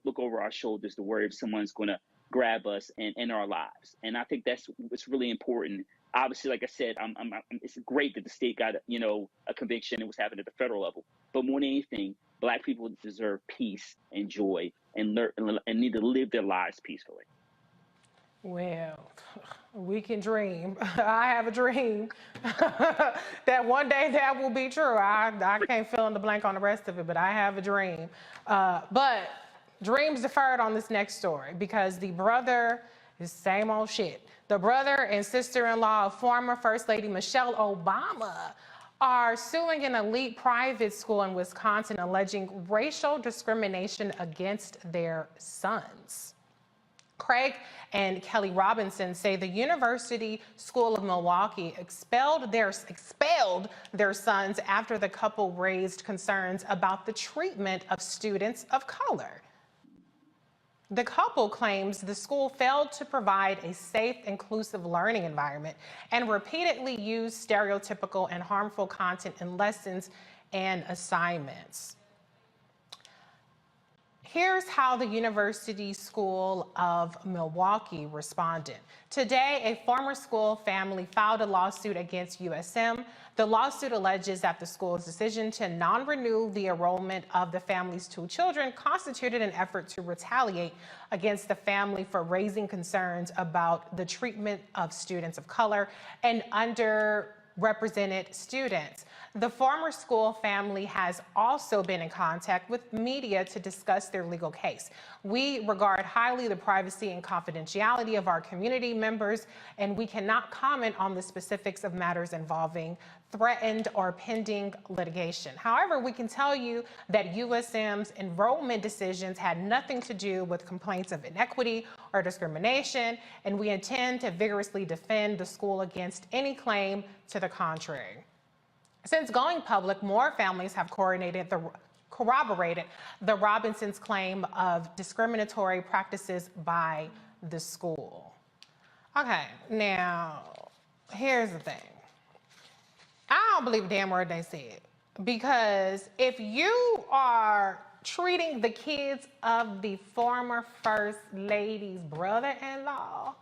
look over our shoulders to worry if someone's going to grab us and end our lives. And I think that's what's really important. Obviously, like I said, it's great that the state got, you know, a conviction and was happening at the federal level. But more than anything, Black people deserve peace and joy and need to live their lives peacefully. Well, we can dream. I have a dream that one day that will be true. I can't fill in the blank on the rest of it, but I have a dream. But dreams deferred on this next story because the brother is same old shit. The brother and sister-in-law of former First Lady Michelle Obama are suing an elite private school in Wisconsin alleging racial discrimination against their sons. Craig and Kelly Robinson say the University School of Milwaukee expelled their sons after the couple raised concerns about the treatment of students of color. The couple claims the school failed to provide a safe, inclusive learning environment and repeatedly used stereotypical and harmful content in lessons and assignments. Here's how the University School of Milwaukee responded. Today, a former school family filed a lawsuit against USM. The lawsuit alleges that the school's decision to non-renew the enrollment of the family's 2 children constituted an effort to retaliate against the family for raising concerns about the treatment of students of color and underrepresented students. The former school family has also been in contact with media to discuss their legal case. We regard highly the privacy and confidentiality of our community members, and we cannot comment on the specifics of matters involving threatened or pending litigation. However, we can tell you that USM's enrollment decisions had nothing to do with complaints of inequity or discrimination, and we intend to vigorously defend the school against any claim to the contrary. Since going public, more families have corroborated the Robinsons' claim of discriminatory practices by the school. Okay, now, here's the thing. I don't believe a damn word they said, because if you are treating the kids of the former First Lady's brother-in-law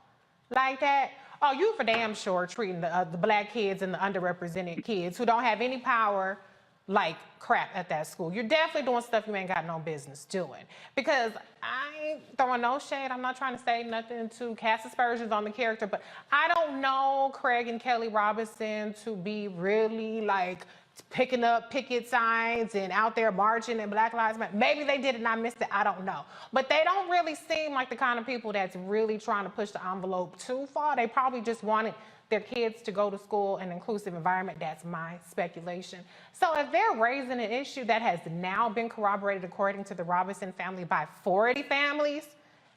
like that, oh, you for damn sure treating the Black kids and the underrepresented kids who don't have any power like crap at that school. You're definitely doing stuff you ain't got no business doing. Because I ain't throwing no shade. I'm not trying to say nothing to cast aspersions on the character, but I don't know Craig and Kelly Robinson to be really like picking up picket signs and out there marching and Black Lives Matter. Maybe they did it and I missed it, I don't know. But they don't really seem like the kind of people that's really trying to push the envelope too far. They probably just wanted their kids to go to school in an inclusive environment. That's my speculation. So if they're raising an issue that has now been corroborated, according to the Robinson family, by 40 families,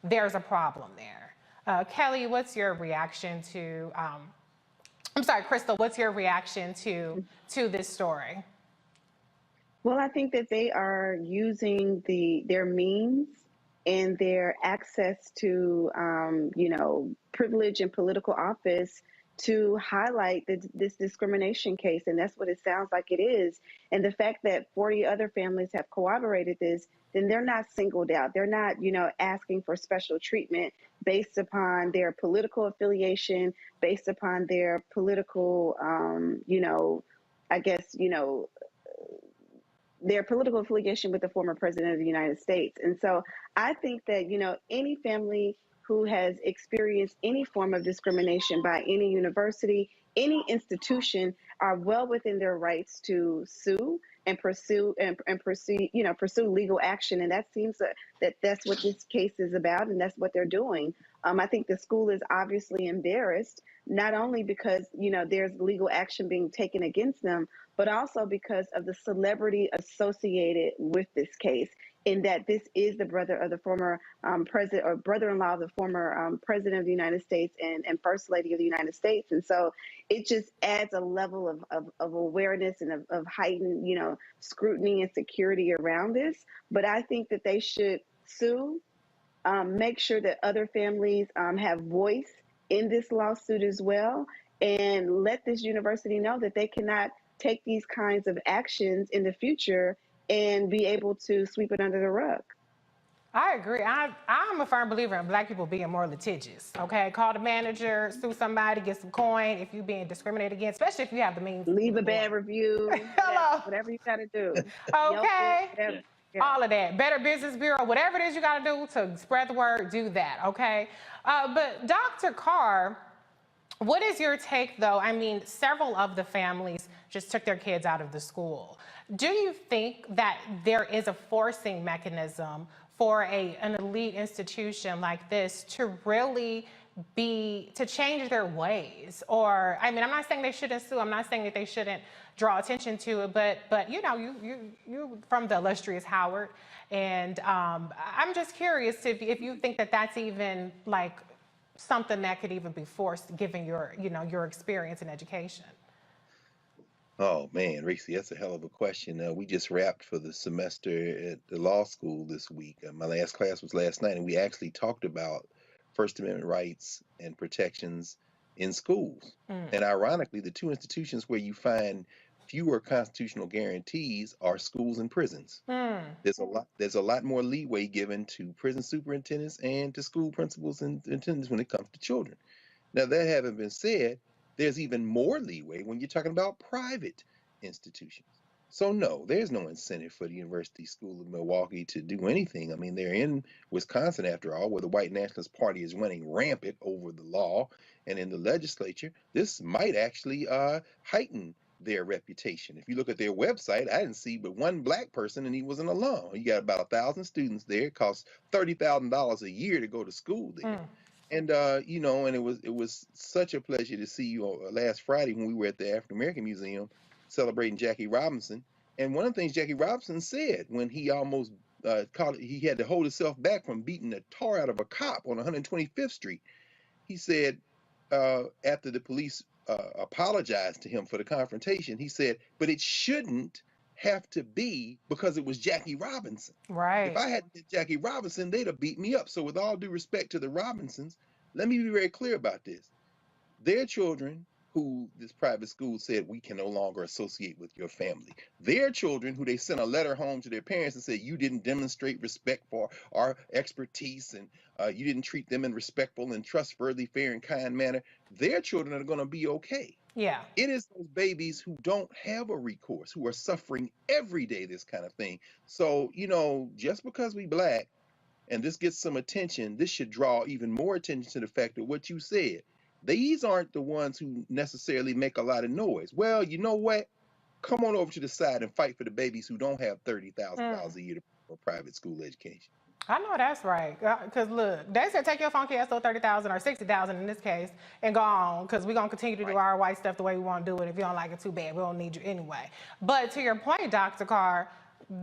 there's a problem there. Kelly, what's your reaction to, I'm sorry, Crystal, what's your reaction to this story? Well, I think that they are using their means and their access to, privilege and political office to highlight this discrimination case. And that's what it sounds like it is. And the fact that 40 other families have corroborated this, then they're not singled out. They're not, asking for special treatment based upon their political affiliation, based upon their political, their political affiliation with the former president of the United States. And so I think that, any family who has experienced any form of discrimination by any university, any institution, are well within their rights to sue and pursue legal action. And that seems that that's what this case is about, and that's what they're doing. I think the school is obviously embarrassed, not only because, there's legal action being taken against them, but also because of the celebrity associated with this case, in that this is the brother of the former president, or brother-in-law of the former president of the United States and First Lady of the United States. And so it just adds a level of awareness and of heightened, scrutiny and security around this. But I think that they should sue, make sure that other families have voice in this lawsuit as well, and let this university know that they cannot take these kinds of actions in the future and be able to sweep it under the rug. I agree. I'm a firm believer in Black people being more litigious, okay? Call the manager, sue somebody, get some coin if you're being discriminated against, especially if you have the means. Leave a bad review. Hello. Whatever you got to do. Okay. All of that. Better Business Bureau, whatever it is you got to do to spread the word, do that, okay? But Dr. Carr, what is your take, though? I mean, several of the families just took their kids out of the school. Do you think that there is a forcing mechanism for an elite institution like this to really to change their ways? Or, I mean, I'm not saying they shouldn't sue. I'm not saying that they shouldn't draw attention to it, but you from the illustrious Howard, and I'm just curious if you think that that's even like something that could even be forced, given your experience in education. Oh man, Reese, that's a hell of a question. We just wrapped for the semester at the law school this week. My last class was last night, and we actually talked about First Amendment rights and protections in schools. And ironically, the two institutions where you find fewer constitutional guarantees are schools and prisons. There's a lot more leeway given to prison superintendents and to school principals and attendants when it comes to children. Now, that having been said, there's even more leeway when you're talking about private institutions. So no, there's no incentive for the University School of Milwaukee to do anything. I mean, they're in Wisconsin, after all, where the white nationalist party is running rampant over the law and in the legislature. This might actually heighten their reputation. If you look at their website, I didn't see but one Black person, and he was an alum. You got about 1,000 students there. It costs $30,000 a year to go to school there. And and it was such a pleasure to see you last Friday when we were at the African American Museum celebrating Jackie Robinson. And one of the things Jackie Robinson said when he almost he had to hold himself back from beating the tar out of a cop on 125th Street. He said after the police apologized to him for the confrontation, he said, "But it shouldn't have to be because it was Jackie Robinson. Right. If I had Jackie Robinson, they'd have beat me up." So with all due respect to the Robinsons, let me be very clear about this. Their children who this private school said we can no longer associate with your family. Their children who they sent a letter home to their parents and said you didn't demonstrate respect for our expertise and you didn't treat them in respectful and trustworthy, fair and kind manner. Their children are going to be okay. Yeah. It is those babies who don't have a recourse, who are suffering every day this kind of thing. So, just because we Black and this gets some attention, this should draw even more attention to the fact that what you said, these aren't the ones who necessarily make a lot of noise. Well, you know what? Come on over to the side and fight for the babies who don't have $30,000 a year for private school education. I know that's right. Because look, they said take your funky ass to 30,000 or 60,000 in this case and go on, because we're going to continue to do our white stuff the way we want to do it. If you don't like it, too bad. We don't need you anyway. But to your point, Dr. Carr,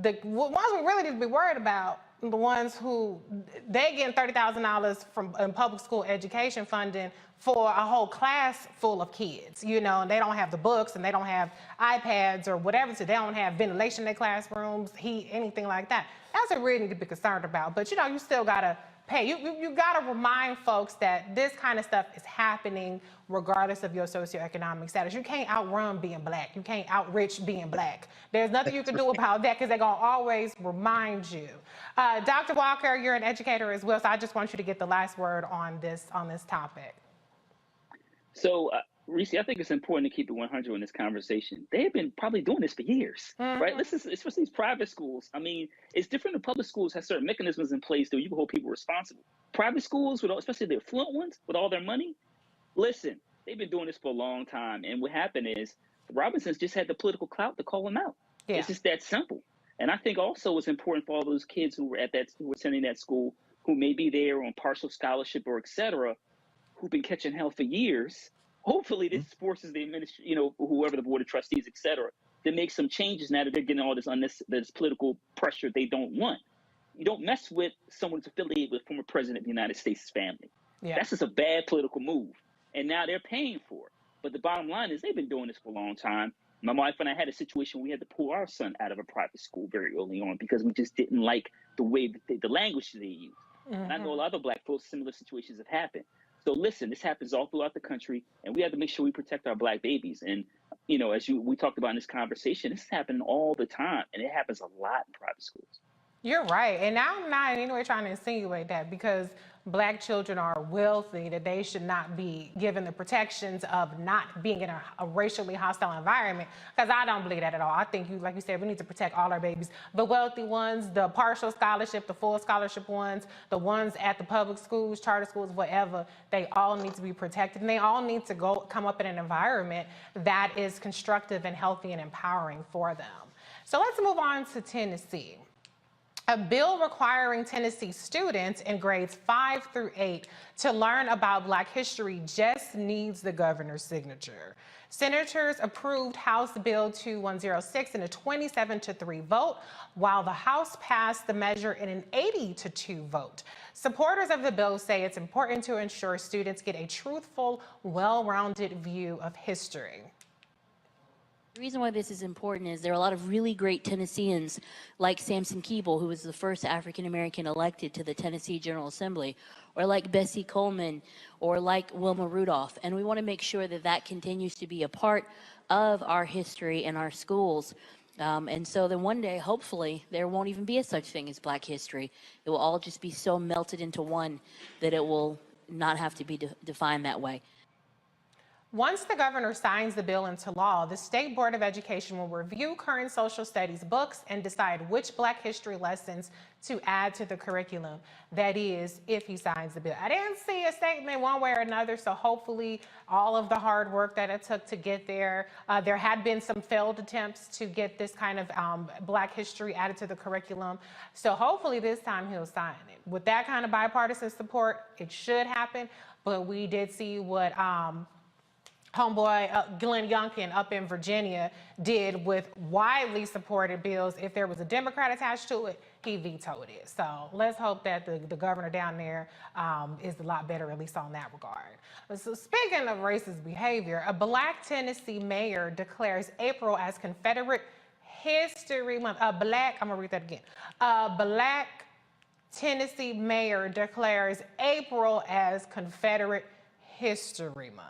the ones we really need to be worried about, the ones who, they getting $30,000 from public school education funding for a whole class full of kids, you know, and they don't have the books and they don't have iPads or whatever, so they don't have ventilation in their classrooms, heat, anything like that. That's what we really need to be concerned about. But, you know, you still got to pay. You got to remind folks that this kind of stuff is happening regardless of your socioeconomic status. You can't outrun being black. You can't outrich being black. There's nothing you can do about that, because they're going to always remind you. Dr. Walker, you're an educator as well, so I just want you to get the last word on this topic. So, Reese, I think it's important to keep it 100 in this conversation. They have been probably doing this for years, right? Listen, especially these private schools. I mean, it's different than public schools have certain mechanisms in place that you can hold people responsible. Private schools, especially the affluent ones, with all their money, listen, they've been doing this for a long time. And what happened is Robinsons just had the political clout to call them out. Yeah. It's just that simple. And I think also it's important for all those kids who were attending that school, who may be there on partial scholarship or et cetera, who've been catching hell for years. Hopefully this forces the administration, whoever the board of trustees, et cetera, to make some changes now that they're getting all this political pressure they don't want. You don't mess with someone who's affiliated with former president of the United States' family. Yeah. That's just a bad political move. And now they're paying for it. But the bottom line is they've been doing this for a long time. My wife and I had a situation, we had to pull our son out of a private school very early on because we just didn't like the way that the language they used. And I know a lot of other black folks, similar situations have happened. So listen, this happens all throughout the country, and we have to make sure we protect our black babies. And, as we talked about in this conversation, this is happening all the time, and it happens a lot in private schools. You're right. And I'm not in any way trying to insinuate that because black children are wealthy, that they should not be given the protections of not being in a racially hostile environment, because I don't believe that at all. I think, like you said, we need to protect all our babies. The wealthy ones, the partial scholarship, the full scholarship ones, the ones at the public schools, charter schools, whatever, they all need to be protected. And they all need to come up in an environment that is constructive and healthy and empowering for them. So let's move on to Tennessee. A bill requiring Tennessee students in grades 5 through 8 to learn about Black history just needs the governor's signature. Senators approved House Bill 2106 in a 27-3 vote, while the House passed the measure in an 80-2 vote. Supporters of the bill say it's important to ensure students get a truthful, well-rounded view of history. The reason why this is important is there are a lot of really great Tennesseans like Samson Keeble, who was the first African-American elected to the Tennessee General Assembly, or like Bessie Coleman, or like Wilma Rudolph. And we want to make sure that that continues to be a part of our history and our schools. And so then one day, hopefully, there won't even be a such thing as Black history. It will all just be so melted into one that it will not have to be defined that way. Once the governor signs the bill into law, the State Board of Education will review current social studies books and decide which Black history lessons to add to the curriculum. That is, if he signs the bill. I didn't see a statement one way or another, so hopefully all of the hard work that it took to get there, there had been some failed attempts to get this kind of Black history added to the curriculum. So hopefully this time he'll sign it. With that kind of bipartisan support, it should happen, but we did see what homeboy Glenn Youngkin up in Virginia did with widely supported bills. If there was a Democrat attached to it, he vetoed it. So let's hope that the governor down there is a lot better, at least on that regard. So speaking of racist behavior, a Black Tennessee mayor declares April as Confederate History Month. I'm gonna read that again. A Black Tennessee mayor declares April as Confederate History Month.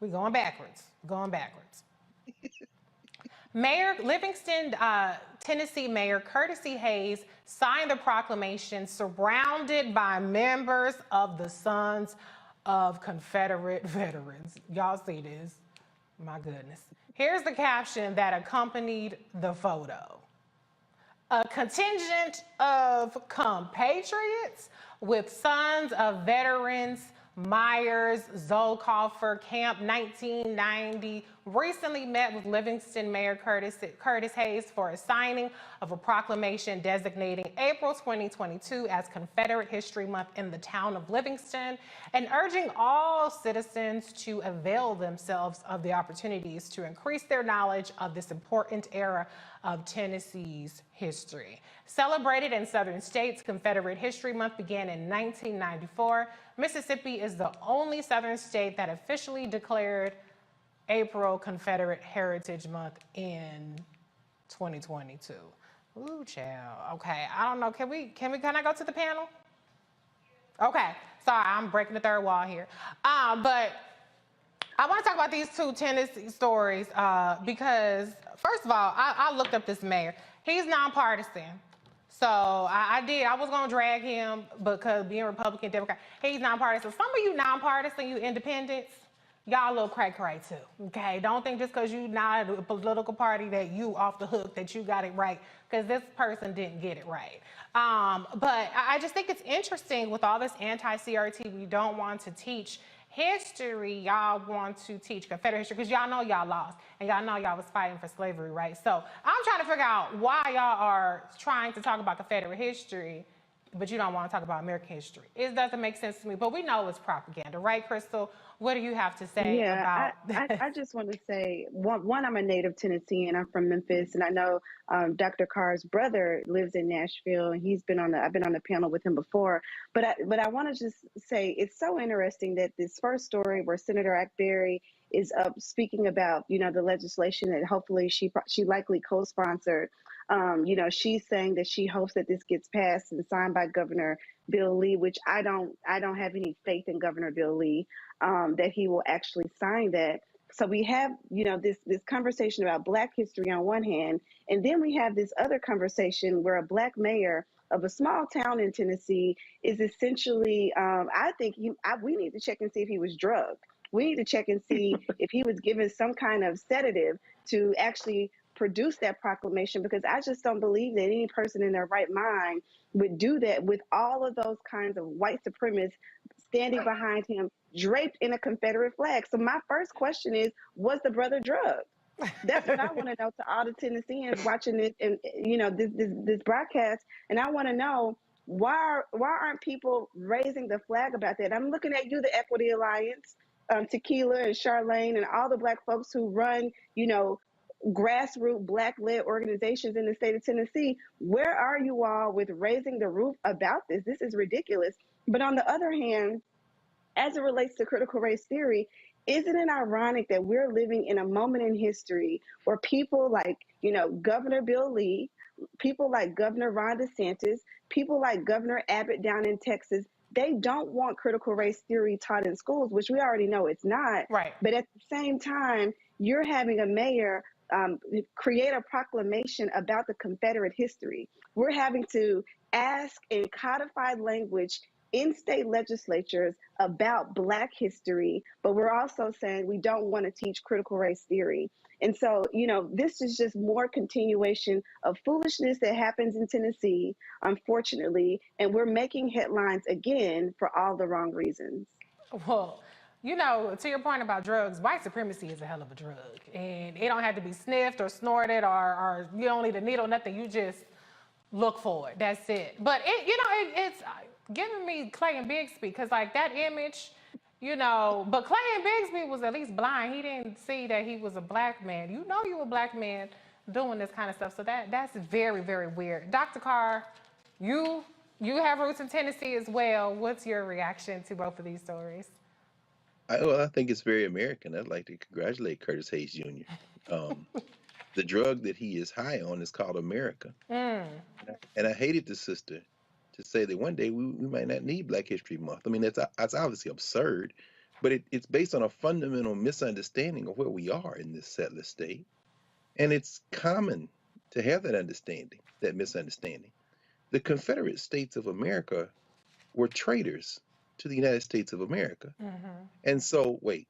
We're going backwards, Mayor Livingston, Tennessee Mayor Curtis E. Hayes signed the proclamation surrounded by members of the Sons of Confederate Veterans. Y'all see this? My goodness. Here's the caption that accompanied the photo. A contingent of compatriots with Sons of Veterans Myers, Zolkoffer, Camp 1990 recently met with Livingston Mayor Curtis Hayes for a signing of a proclamation designating April 2022 as Confederate History Month in the town of Livingston and urging all citizens to avail themselves of the opportunities to increase their knowledge of this important era of Tennessee's history. Celebrated in southern states, Confederate History Month began in 1994. Mississippi is the only southern state that officially declared April Confederate Heritage Month in 2022. Ooh, child. Okay, I don't know. Can I go to the panel? Okay, sorry, I'm breaking the third wall here. But I want to talk about these two Tennessee stories because, first of all, I looked up this mayor. He's nonpartisan. So I was going to drag him because being Republican, Democrat, he's nonpartisan. Some of you nonpartisan, you independents, y'all a little cray-cray too, okay? Don't think just because you not a political party that you off the hook, that you got it right, because this person didn't get it right. But I just think it's interesting with all this anti-CRT, we don't want to teach history, y'all want to teach Confederate history, because y'all know y'all lost, and y'all know y'all was fighting for slavery, right? So I'm trying to figure out why y'all are trying to talk about Confederate history, but you don't want to talk about American history. It doesn't make sense to me, but we know it's propaganda, right, Crystal? What do you have to say about that? I just want to say, one, I'm a native Tennessean. I'm from Memphis, and I know Dr. Carr's brother lives in Nashville, and I've been on the panel with him before. But I want to just say it's so interesting that this first story where Senator Ackberry is up speaking about, the legislation that hopefully she likely co-sponsored. She's saying that she hopes that this gets passed and signed by Governor Bill Lee, which I don't have any faith in Governor Bill Lee, that he will actually sign that. So we have, this conversation about Black history on one hand, and then we have this other conversation where a Black mayor of a small town in Tennessee is essentially, I think we need to check and see if he was drugged. We need to check and see if he was given some kind of sedative to actually produce that proclamation, because I just don't believe that any person in their right mind would do that with all of those kinds of white supremacists standing behind him, draped in a Confederate flag. So my first question is, was the brother drugged? That's what I want to know, to all the Tennesseans watching this and this broadcast. And I want to know, why aren't people raising the flag about that? I'm looking at you, the Equity Alliance, Tequila and Charlene, and all the Black folks who run, grassroots Black-led organizations in the state of Tennessee. Where are you all with raising the roof about this? This is ridiculous. But on the other hand, as it relates to critical race theory, isn't it ironic that we're living in a moment in history where people like, Governor Bill Lee, people like Governor Ron DeSantis, people like Governor Abbott down in Texas, they don't want critical race theory taught in schools, which we already know it's not. Right. But at the same time, you're having a mayor create a proclamation about the Confederate history. We're having to ask in codified language in state legislatures about Black history, but we're also saying we don't want to teach critical race theory. And so, this is just more continuation of foolishness that happens in Tennessee, unfortunately, and we're making headlines again for all the wrong reasons. Well, to your point about drugs, white supremacy is a hell of a drug. And it don't have to be sniffed or snorted or you don't need a needle, nothing. You just look for it. That's it. But, it's giving me Clay and Bigsby, because, that image, but Clay and Bigsby was at least blind. He didn't see that he was a Black man. You were a Black man doing this kind of stuff. So that's very, very weird. Dr. Carr, you have roots in Tennessee as well. What's your reaction to both of these stories? I think it's very American. I'd like to congratulate Curtis Hayes Jr. The drug that he is high on is called America. And I hated the sister to say that one day we might not need Black History Month. I mean, that's obviously absurd, but it's based on a fundamental misunderstanding of where we are in this settler state. And it's common to have that understanding, that misunderstanding. The Confederate States of America were traitors to the United States of America. And so, wait,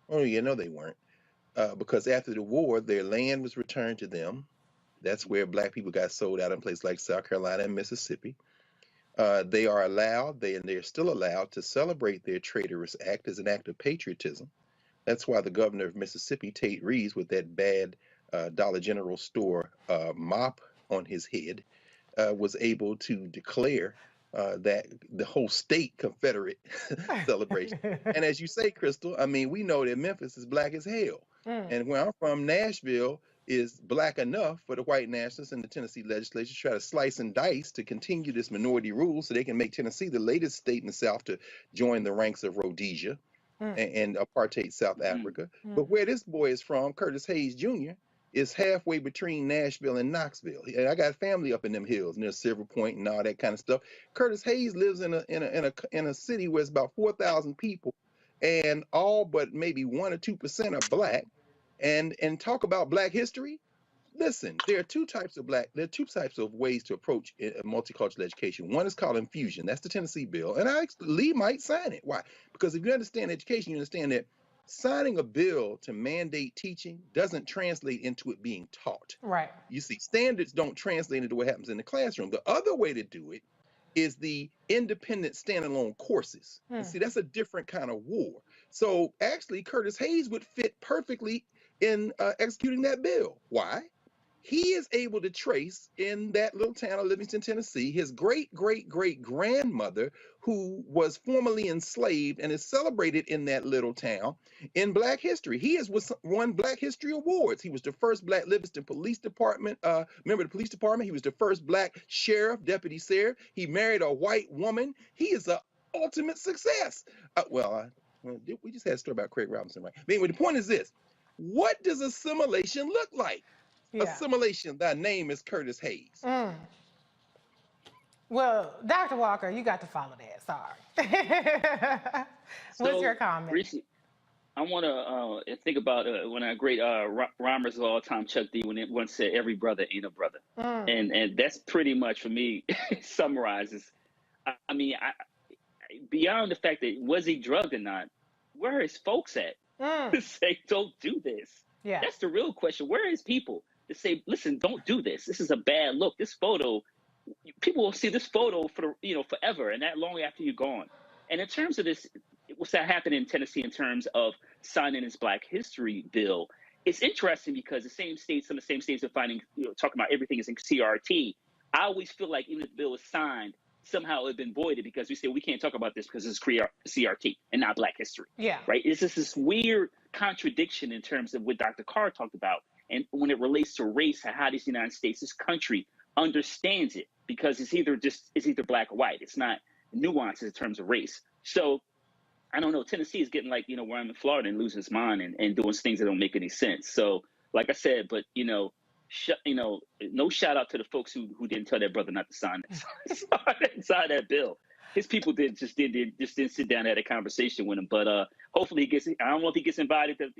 they weren't. Because after the war, their land was returned to them. That's where Black people got sold out in places like South Carolina and Mississippi. They are allowed, they're still allowed to celebrate their traitorous act as an act of patriotism. That's why the governor of Mississippi, Tate Reeves, with that bad Dollar General store mop on his head, was able to declare that the whole state Confederate celebration. And as you say, Crystal, I mean, we know that Memphis is black as hell. And where I'm from, Nashville is black enough for the white nationalists and the Tennessee legislature to try to slice and dice to continue this minority rule so they can make Tennessee the latest state in the South to join the ranks of Rhodesia and apartheid South Africa. But where this boy is from, Curtis Hayes Jr., is halfway between Nashville and Knoxville. And I got family up in them hills near Silver Point and all that kind of stuff. Curtis Hayes lives in a city where it's about 4,000 people, and all but maybe 1 or 2% are black. And talk about black history. Listen, there are two types of ways to approach multicultural education. One is called infusion. That's the Tennessee bill. And Lee might sign it. Why? Because if you understand education, you understand that signing a bill to mandate teaching doesn't translate into it being taught. Right. You see, standards don't translate into what happens in the classroom. The other way to do it is the independent standalone courses. And see, that's a different kind of war. So actually, Curtis Hayes would fit perfectly in executing that bill. Why? He is able to trace in that little town of Livingston, Tennessee, his great-great-great-grandmother who was formerly enslaved and is celebrated in that little town in Black history. He has won Black History Awards. He was the first Black Livingston Police Department, member of the police department. He was the first Black sheriff, deputy sheriff. He married a white woman. He is an ultimate success. We just had a story about Craig Robinson, right? But anyway, the point is this. What does assimilation look like? Yeah. Assimilation, thy name is Curtis Hayes. Well, Dr. Walker, you got to follow that. Sorry. What's your comment? Reese, I want to think about one of our great rhymers of all time, Chuck D, when it once said, "Every brother ain't a brother," and that's pretty much for me summarizes. I mean, beyond the fact that was he drugged or not, where are his folks at to say don't do this? Yeah, that's the real question. Where are his people to say, listen, don't do this. This is a bad look. This photo, people will see this photo for forever, and that long after you're gone. And in terms of this, what's that happened in Tennessee in terms of signing this Black History bill? It's interesting because some of the same states are finding, talking about everything is in CRT. I always feel like even if the bill is signed, somehow it's been voided because we say we can't talk about this because it's CRT and not Black history. Yeah. Right? It's just this weird contradiction in terms of what Dr. Carr talked about. And when it relates to race and how this United States, this country understands it, because it's either black or white. It's not nuances in terms of race. So I don't know. Tennessee is getting like, where I'm in Florida and losing his mind and doing things that don't make any sense. So like I said, but no shout out to the folks who didn't tell their brother not to sign that bill. His people didn't sit down and had a conversation with him. But hopefully he gets. I don't know if he gets invited to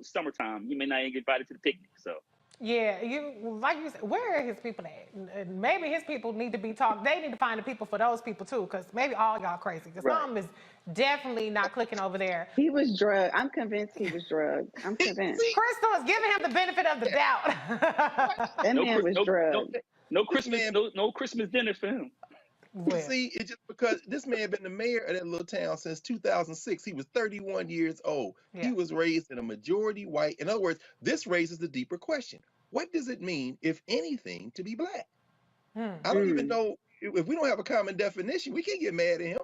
summertime. He may not even get invited to the picnic. So. Yeah, like you said, where are his people at? Maybe his people need to be talked. They need to find the people for those people too, because maybe all y'all crazy. Because something is definitely not clicking over there. He was drugged. I'm convinced he was drugged. I'm convinced. Crystal is giving him the benefit of the doubt. That man was drugged. No Christmas dinner for him. Well, see, it's just because this man been the mayor of that little town since 2006. He was 31 years old. Yeah. He was raised in a majority white. In other words, this raises the deeper question. What does it mean, if anything, to be Black? I don't even know. If we don't have a common definition, we can't get mad at him.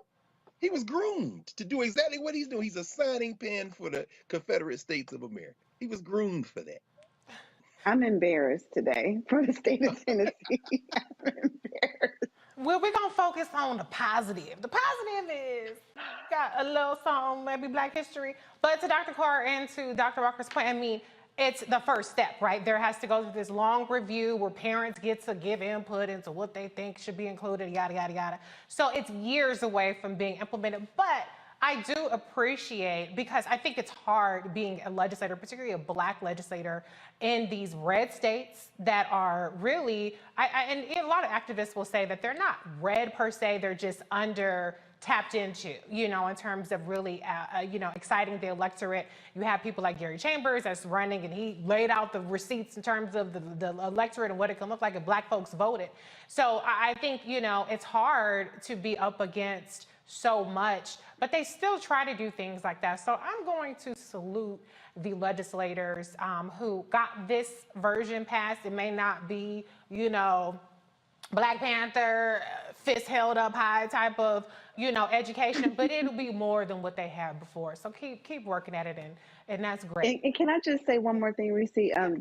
He was groomed to do exactly what he's doing. He's a signing pen for the Confederate States of America. He was groomed for that. I'm embarrassed today for the state of Tennessee. I'm embarrassed. Well, we're going to focus on the positive. The positive is got a little song, maybe Black history. But to Dr. Carr and to Dr. Walker's point, I mean, it's the first step, right? There has to go through this long review where parents get to give input into what they think should be included, yada, yada, yada. So it's years away from being implemented. But I do appreciate, because I think it's hard being a legislator, particularly a Black legislator in these red states that are really, and a lot of activists will say that they're not red per se, they're just under tapped into, in terms of really, exciting the electorate. You have people like Gary Chambers that's running, and he laid out the receipts in terms of the electorate and what it can look like if Black folks voted. So I think, it's hard to be up against so much, but they still try to do things like that. So I'm going to salute the legislators who got this version passed. It may not be, you know, Black Panther, fist held up high type of, you know, education, but it'll be more than what they had before. So keep working at it, and that's great. And can I just say one more thing, Reese?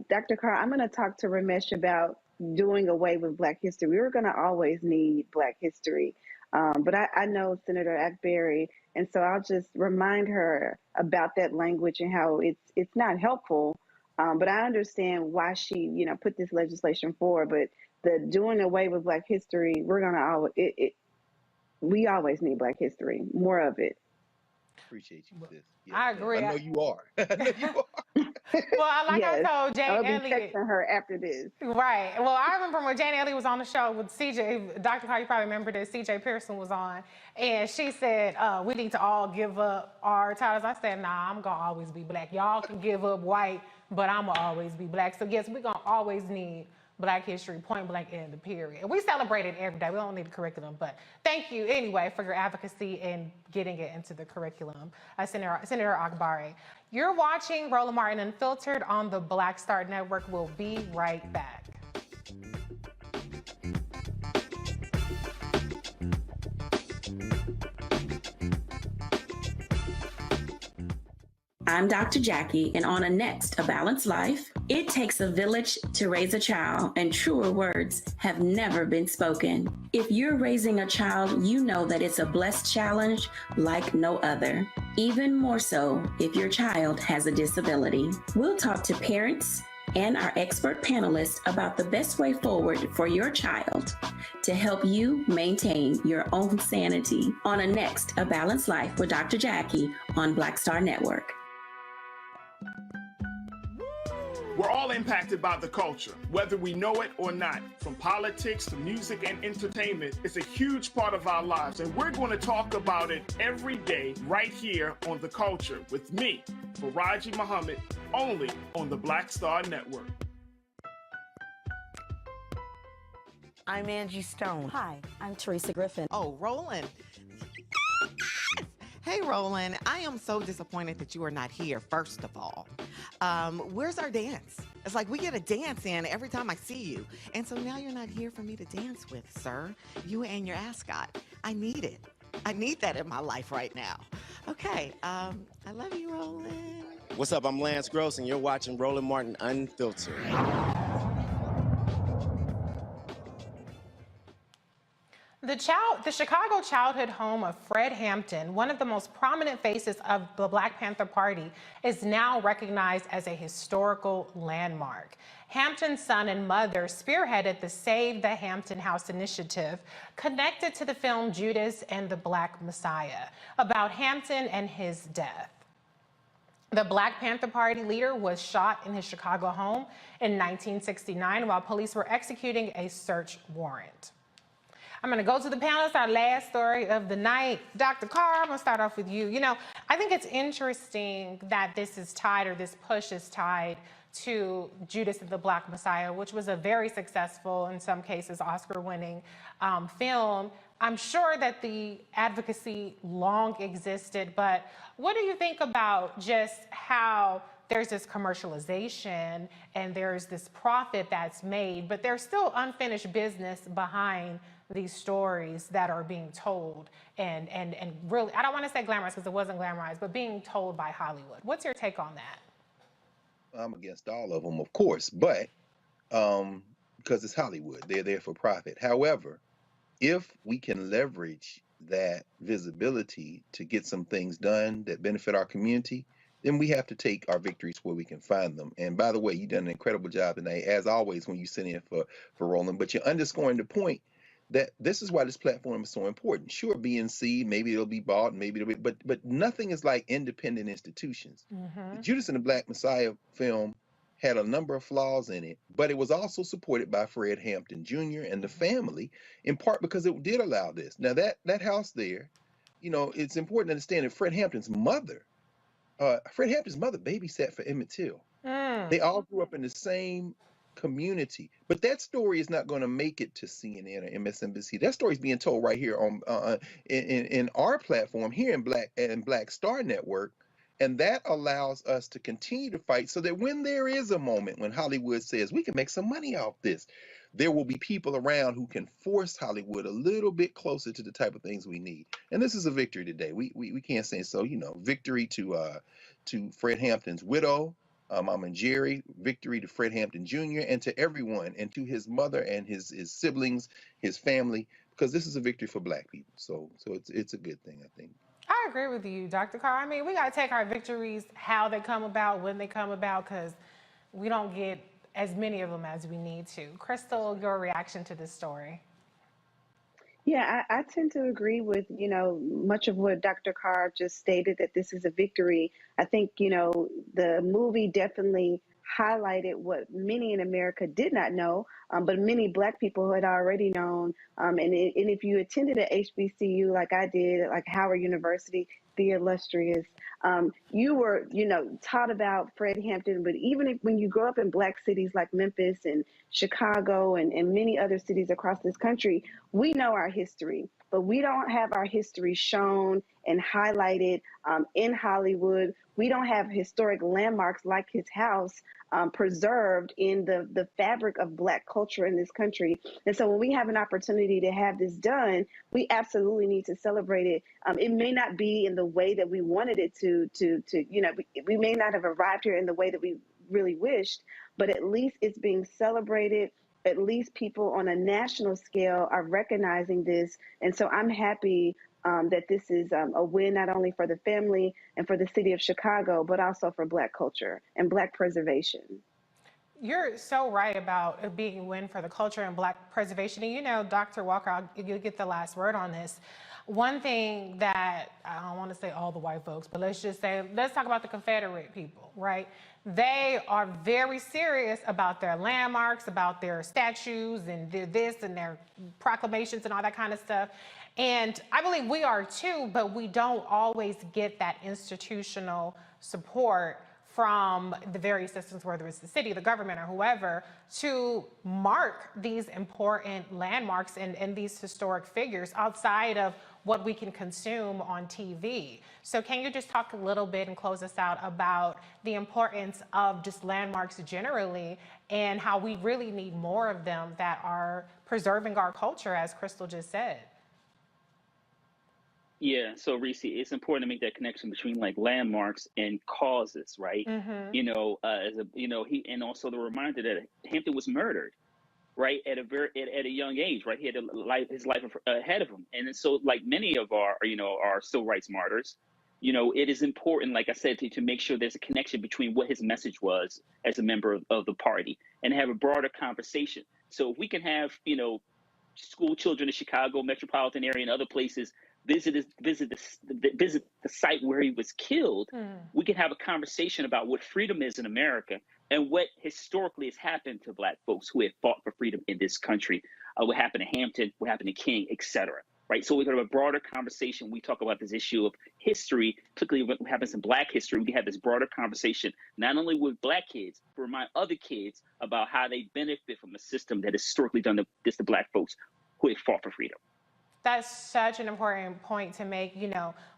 Dr. Carr, I'm going to talk to Ramesh about doing away with Black history. We were going to always need Black history, but I know Senator Akberry, and so I'll just remind her about that language and how it's not helpful. But I understand why she, you know, put this legislation forward. But the doing away with Black history, we're going to always we always need Black history, more of it. Appreciate you, sis. I agree. I know you are. I know you are. Well, like Yes, I told Jane I'll be Elliott. texting her after this. Right. Well, I remember when Jane Elliott was on the show with CJ, Dr. Carr, you probably remember this, CJ Pearson was on, and she said, we need to all give up our titles. I said, nah, I'm going to always be Black. Y'all can give up white, but I'm going to always be Black. So, yes, we're going to always need Black history, point blank, end of period. And we celebrate it every day. We don't need a curriculum, but thank you anyway for your advocacy and getting it into the curriculum. Senator Akbari. You're watching Roland Martin Unfiltered on the Black Star Network. We'll be right back. I'm Dr. Jackie, and on a next, A Balanced Life, it takes a village to raise a child, and truer words have never been spoken. If you're raising a child, you know that it's a blessed challenge like no other. Even more so if your child has a disability. We'll talk to parents and our expert panelists about the best way forward for your child to help you maintain your own sanity on a next, A Balanced Life with Dr. Jackie on Black Star Network. We're all impacted by the culture, whether we know it or not. From politics to music and entertainment, it's a huge part of our lives, and we're going to talk about it every day right here on The Culture with me, Faraji Muhammad, only on the Black Star Network. I'm Angie Stone. Hi, I'm Teresa Griffin. Oh, Roland. Hey, Roland, I am so disappointed that you are not here, first of all. Where's our dance? It's like we get a dance in every time I see you. And so now you're not here for me to dance with, sir. You and your ascot. I need it. I need that in my life right now. Okay, I love you, Roland. What's up? I'm Lance Gross, and you're watching Roland Martin Unfiltered. The Chicago childhood home of Fred Hampton, one of the most prominent faces of the Black Panther Party, is now recognized as a historical landmark. Hampton's son and mother spearheaded the Save the Hampton House initiative connected to the film Judas and the Black Messiah, about Hampton and his death. The Black Panther Party leader was shot in his Chicago home in 1969 while police were executing a search warrant. I'm going to go to the panelists, our last story of the night. Dr. Carr, I'm going to start off with you. You know, I think it's interesting that this is tied, or this push is tied to Judas and the Black Messiah, which was a very successful, in some cases, Oscar-winning film. I'm sure that the advocacy long existed, but what do you think about just how there's this commercialization and there's this profit that's made, but there's still unfinished business behind these stories that are being told and really, I don't want to say glamorized because it wasn't glamorized, but being told by Hollywood. What's your take on that? I'm against all of them, of course, but because it's Hollywood, they're there for profit. However, if we can leverage that visibility to get some things done that benefit our community, then we have to take our victories where we can find them. And by the way, you've done an incredible job tonight, as always, when you sit in for Roland, but you're underscoring the point that this is why this platform is so important. Sure, BNC, maybe it'll be bought, maybe it'll be, but nothing is like independent institutions. The Judas and the Black Messiah film had a number of flaws in it, but it was also supported by Fred Hampton Jr. and the family, in part because it did allow this. Now that house there, you know, it's important to understand that Fred Hampton's mother babysat for Emmett Till. They all grew up in the same community. But that story is not going to make it to CNN or MSNBC. That story is being told right here on in our platform here in Black Star Network. And that allows us to continue to fight so that when there is a moment when Hollywood says we can make some money off this, there will be people around who can force Hollywood a little bit closer to the type of things we need. And this is a victory today. We can't say so. You know, victory to Fred Hampton's widow, Mom and Jerry, victory to Fred Hampton Jr. and to everyone, and to his mother and his siblings, his family, because this is a victory for Black people. So it's a good thing, I think. I agree with you, Dr. Carr. I mean, we got to take our victories, how they come about, when they come about, because we don't get as many of them as we need to. Crystal, your reaction to this story? Yeah, I tend to agree with, much of what Dr. Carr just stated, that this is a victory. I think, the movie definitely highlighted what many in America did not know, but many Black people had already known. And if you attended at HBCU like I did, like Howard University, the illustrious, you were, taught about Fred Hampton. But even when you grow up in Black cities like Memphis and Chicago and many other cities across this country, we know our history, but we don't have our history shown and highlighted in Hollywood. We don't have historic landmarks like his house preserved in the fabric of Black culture in this country. And so when we have an opportunity to have this done, we absolutely need to celebrate it. It may not be in the way that we wanted it to we may not have arrived here in the way that we really wished, but at least it's being celebrated. At least people on a national scale are recognizing this. And so I'm happy that this is a win not only for the family and for the city of Chicago, but also for Black culture and Black preservation. You're so right about it being a win for the culture and Black preservation. And Dr. Walker, you'll get the last word on this. One thing that, I don't want to say all the white folks, but let's talk about the Confederate people, right? They are very serious about their landmarks, about their statues and their this and their proclamations and all that kind of stuff. And I believe we are too, but we don't always get that institutional support from the various systems, whether it's the city, the government, or whoever, to mark these important landmarks and these historic figures outside of what we can consume on TV. So can you just talk a little bit and close us out about the importance of just landmarks generally and how we really need more of them that are preserving our culture, as Crystal just said? Yeah, so Reese, it's important to make that connection between like landmarks and causes, right? And also the reminder that Hampton was murdered, right, at a young age, right? He had his life ahead of him, and so like many of our civil rights martyrs, it is important, like I said, to make sure there's a connection between what his message was as a member of the party and have a broader conversation. So if we can have school children in Chicago metropolitan area and other places visit the site where he was killed, we can have a conversation about what freedom is in America and what historically has happened to Black folks who have fought for freedom in this country, what happened to Hampton, what happened to King, etc. Right? So we can have a broader conversation. We talk about this issue of history, particularly what happens in Black history. We can have this broader conversation, not only with Black kids, but remind other kids about how they benefit from a system that has historically done this to Black folks who have fought for freedom. That's such an important point to make.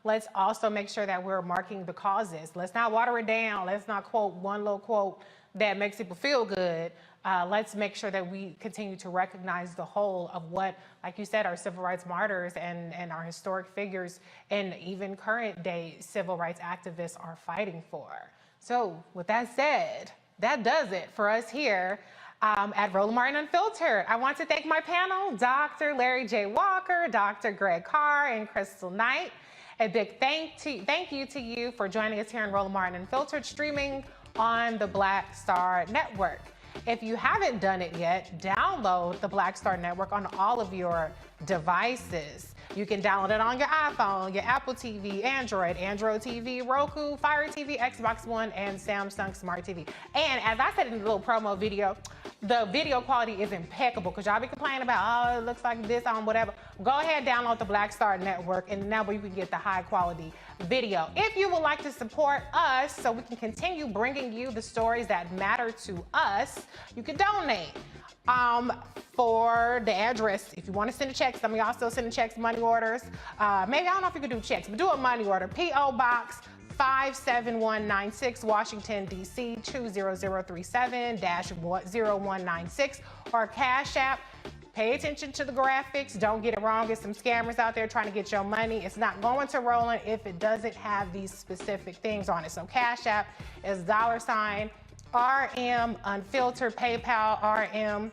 Let's also make sure that we're marking the causes. Let's not water it down. Let's not quote one little quote that makes people feel good. Let's make sure that we continue to recognize the whole of what, like you said, our civil rights martyrs and our historic figures and even current day civil rights activists are fighting for. So with that said, that does it for us here at Roland Martin Unfiltered. I want to thank my panel, Dr. Larry J. Walker, Dr. Greg Carr, and Crystal Knight. A big thank you to you for joining us here on Roland Martin Unfiltered, streaming on the Black Star Network. If you haven't done it yet, download the Black Star Network on all of your devices. You can download it on your iPhone, your Apple TV, Android TV, Roku, Fire TV, Xbox One, and Samsung Smart TV. And as I said in the little promo video, the video quality is impeccable because y'all be complaining about, oh, it looks like this on whatever. Go ahead, download the Black Star Network, and now you can get the high quality video. If you would like to support us so we can continue bringing you the stories that matter to us, us, you can donate. For the address, if you want to send a check, some of y'all still sending checks, money orders. Maybe, I don't know if you can do checks, but do a money order. P.O. Box 57196, Washington, D.C. 20037-0196, or Cash App. Pay attention to the graphics. Don't get it wrong. There's some scammers out there trying to get your money. It's not going to Roland if it doesn't have these specific things on it. So Cash App is $RM Unfiltered, PayPal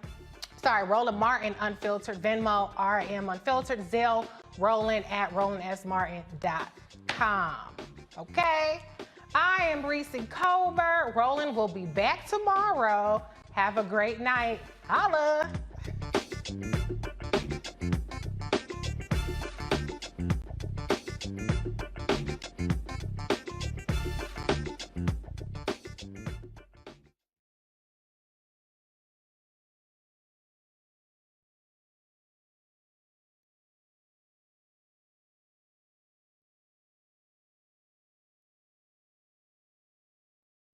Roland Martin Unfiltered, Venmo RM Unfiltered, Zelle Roland at RolandSMartin.com. Okay? I am Reese Colbert. Roland will be back tomorrow. Have a great night. Holla!